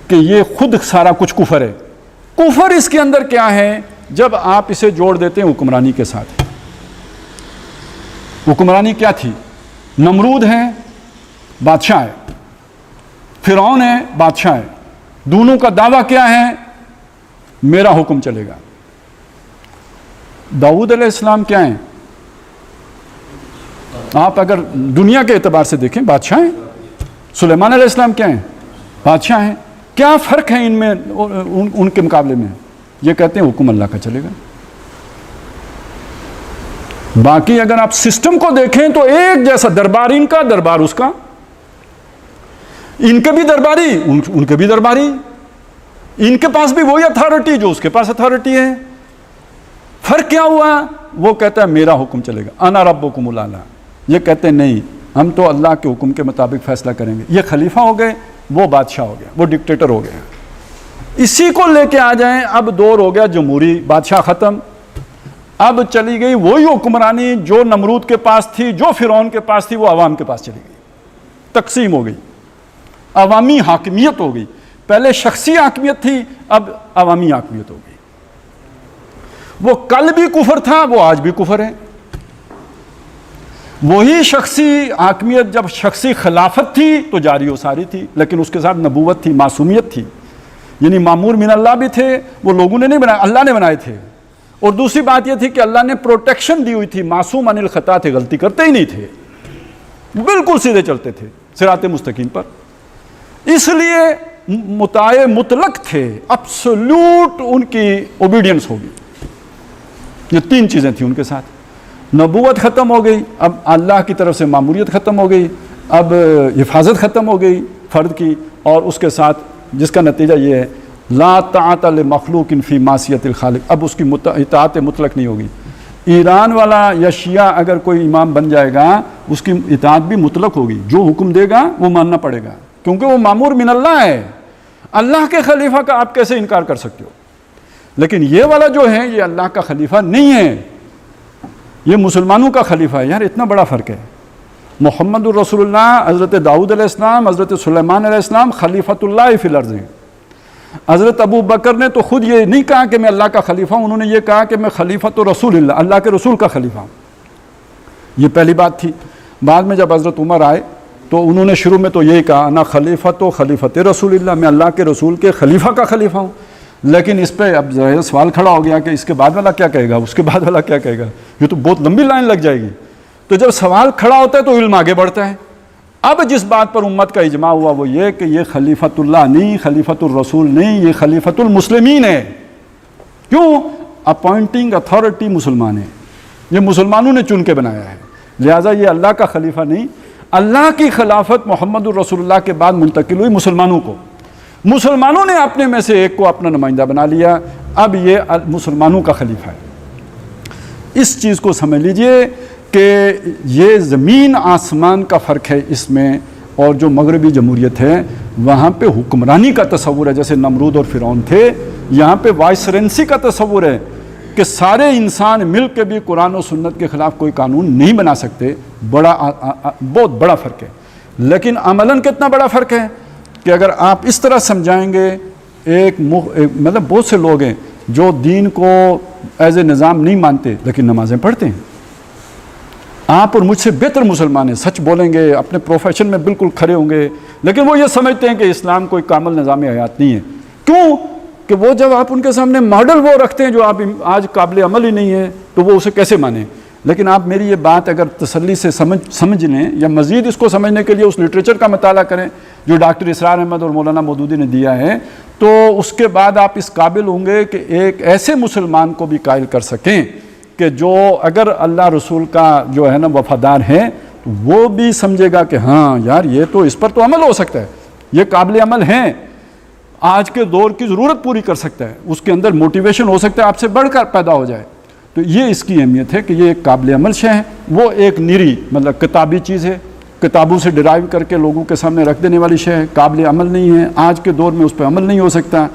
کہ یہ خود سارا کچھ کفر ہے. کفر اس کے اندر کیا ہے؟ جب آپ اسے جوڑ دیتے ہیں حکمرانی کے ساتھ. حکمرانی کیا تھی؟ نمرود ہے، بادشاہ ہے، فرعون ہے، بادشاہ ہے. دونوں کا دعویٰ کیا ہے؟ میرا حکم چلے گا. داؤد علیہ السلام کیا ہیں؟ آپ اگر دنیا کے اعتبار سے دیکھیں بادشاہ ہیں. سلیمان علیہ السلام کیا ہیں؟ بادشاہ ہیں. کیا فرق ہے ان میں ان کے مقابلے میں؟ یہ کہتے ہیں حکم اللہ کا چلے گا. باقی اگر آپ سسٹم کو دیکھیں تو ایک جیسا، دربار ان کا، دربار اس کا، ان کے بھی درباری ان کے بھی درباری، ان کے پاس بھی وہی اتھارٹی جو اس کے پاس اتھارٹی ہے. فرق کیا ہوا؟ وہ کہتا ہے میرا حکم چلے گا، انا ربکم الاعلی. یہ کہتے ہیں نہیں، ہم تو اللہ کے حکم کے مطابق فیصلہ کریں گے. یہ خلیفہ ہو گئے، وہ بادشاہ ہو گیا، وہ ڈکٹیٹر ہو گیا. اسی کو لے کے آ جائیں. اب دور ہو گیا جمہوری، بادشاہ ختم. اب چلی گئی وہی حکمرانی جو نمرود کے پاس تھی، جو فرعون کے پاس تھی، وہ عوام کے پاس چلی گئی. تقسیم ہو گئی، عوامی حاکمیت ہو گئی. پہلے شخصی حاکمیت تھی، اب عوامی حاکمیت ہو گئی. وہ کل بھی کفر تھا، وہ آج بھی کفر ہے. وہی شخصی حاکمیت جب شخصی خلافت تھی تو جاری و ساری تھی، لیکن اس کے ساتھ نبوت تھی، معصومیت تھی. یعنی معمور من اللہ بھی تھے، وہ لوگوں نے نہیں بنائے، اللہ نے بنائے تھے. اور دوسری بات یہ تھی کہ اللہ نے پروٹیکشن دی ہوئی تھی، معصوم عن الخطا تھے، غلطی کرتے ہی نہیں تھے، بالکل سیدھے چلتے تھے صراط مستقیم پر. اس لیے مطاع مطلق تھے، ابسولوٹ ان کی اوبیڈینس ہوگی. یہ تین چیزیں تھیں ان کے ساتھ. نبوت ختم ہو گئی، اب اللہ کی طرف سے معمولیت ختم ہو گئی، اب حفاظت ختم ہو گئی فرد کی، اور اس کے ساتھ جس کا نتیجہ یہ ہے لا طاعت لمخلوق فی معصیت الخالق. اب اس کی اطاعت مطلق نہیں ہوگی. ایران والا یا شیعہ اگر کوئی امام بن جائے گا، اس کی اطاعت بھی مطلق ہوگی، جو حکم دے گا وہ ماننا پڑے گا، کیونکہ وہ مامور من اللہ ہے. اللہ کے خلیفہ کا آپ کیسے انکار کر سکتے ہو؟ لیکن یہ والا جو ہے یہ اللہ کا خلیفہ نہیں ہے، یہ مسلمانوں کا خلیفہ ہے. یار اتنا بڑا فرق ہے. محمد الرسول اللہ، حضرت داؤد علیہ السلام، حضرت سلیمان علیہ السلام خلیفۃ اللہ فی الارض ہیں. حضرت ابو بکر نے تو خود یہ نہیں کہا کہ میں اللہ کا خلیفہ ہوں، انہوں نے یہ کہا کہ میں خلیفۃ رسول اللہ، اللہ کے رسول کا خلیفہ ہوں. یہ پہلی بات تھی. بعد میں جب حضرت عمر آئے تو انہوں نے شروع میں تو یہی کہا انا خلیفۃ خلیفۃ رسول اللہ، میں اللہ کے رسول کے خلیفہ کا خلیفہ ہوں. لیکن اس پہ اب سوال کھڑا ہو گیا کہ اس کے بعد والا کیا کہے گا، اس کے بعد والا کیا کہے گا. یہ تو بہت لمبی لائن لگ جائے گی. تو جب سوال کھڑا ہوتا ہے تو علم آگے بڑھتا ہے. اب جس بات پر امت کا اجماع ہوا وہ یہ کہ یہ خلیفۃ اللہ نہیں، خلیفۃ الرسول نہیں، یہ خلیفۃ المسلمین ہے. کیوں؟ اپوائنٹنگ اتھارٹی مسلمان ہے، یہ مسلمانوں نے چن کے بنایا ہے، لہٰذا یہ اللہ کا خلیفہ نہیں. اللہ کی خلافت محمد الرسول اللہ کے بعد منتقل ہوئی مسلمانوں کو. مسلمانوں نے اپنے میں سے ایک کو اپنا نمائندہ بنا لیا، اب یہ مسلمانوں کا خلیفہ ہے. اس چیز کو سمجھ لیجئے کہ یہ زمین آسمان کا فرق ہے اس میں. اور جو مغربی جمہوریت ہے وہاں پہ حکمرانی کا تصور ہے، جیسے نمرود اور فرعون تھے. یہاں پہ وائسرنسی کا تصور ہے کہ سارے انسان مل کے بھی قرآن و سنت کے خلاف کوئی قانون نہیں بنا سکتے. بہت بڑا فرق ہے. لیکن عملاً کتنا بڑا فرق ہے کہ اگر آپ اس طرح سمجھائیں گے، مطلب بہت سے لوگ ہیں جو دین کو ایز اے نظام نہیں مانتے لیکن نمازیں پڑھتے ہیں. آپ اور مجھ سے بہتر مسلمان ہیں، سچ بولیں گے، اپنے پروفیشن میں بالکل کھڑے ہوں گے، لیکن وہ یہ سمجھتے ہیں کہ اسلام کوئی کامل نظام حیات نہیں ہے. کیوں؟ کہ وہ جب آپ ان کے سامنے ماڈل وہ رکھتے ہیں جو آپ آج قابل عمل ہی نہیں ہے تو وہ اسے کیسے مانیں. لیکن آپ میری یہ بات اگر تسلی سے سمجھ لیں یا مزید اس کو سمجھنے کے لیے اس لٹریچر کا مطالعہ کریں جو ڈاکٹر اسرار احمد اور مولانا مودودی نے دیا ہے، تو اس کے بعد آپ اس قابل ہوں گے کہ ایک ایسے مسلمان کو بھی قائل کر سکیں کہ جو اگر اللہ رسول کا جو ہے نا وفادار ہے تو وہ بھی سمجھے گا کہ ہاں یار یہ تو اس پر تو عمل ہو سکتا ہے، یہ قابل عمل ہیں، آج کے دور کی ضرورت پوری کر سکتا ہے، اس کے اندر موٹیویشن ہو سکتا ہے آپ سے بڑھ کر پیدا ہو جائے. تو یہ اس کی اہمیت ہے کہ یہ ایک قابل عمل شے ہے. وہ ایک نری مطلب کتابی چیز ہے، کتابوں سے ڈرائیو کر کے لوگوں کے سامنے رکھ دینے والی شے ہے، قابل عمل نہیں ہے، آج کے دور میں اس پہ عمل نہیں ہو سکتا.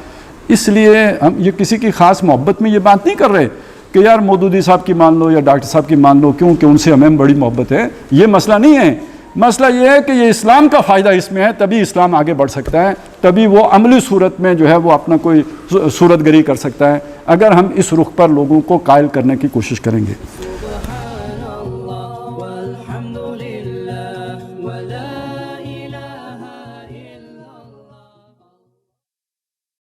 اس لیے ہم یہ کسی کی خاص محبت میں یہ بات نہیں کر رہے کہ یار مودودی صاحب کی مان لو یا ڈاکٹر صاحب کی مان لو کیونکہ ان سے ہمیں بڑی محبت ہے. یہ مسئلہ نہیں ہے. مسئلہ یہ ہے کہ یہ اسلام کا فائدہ اس میں ہے، تبھی اسلام آگے بڑھ سکتا ہے، تبھی وہ عملی صورت میں جو ہے وہ اپنا کوئی صورت گری کر سکتا ہے اگر ہم اس رخ پر لوگوں کو قائل کرنے کی کوشش کریں گے.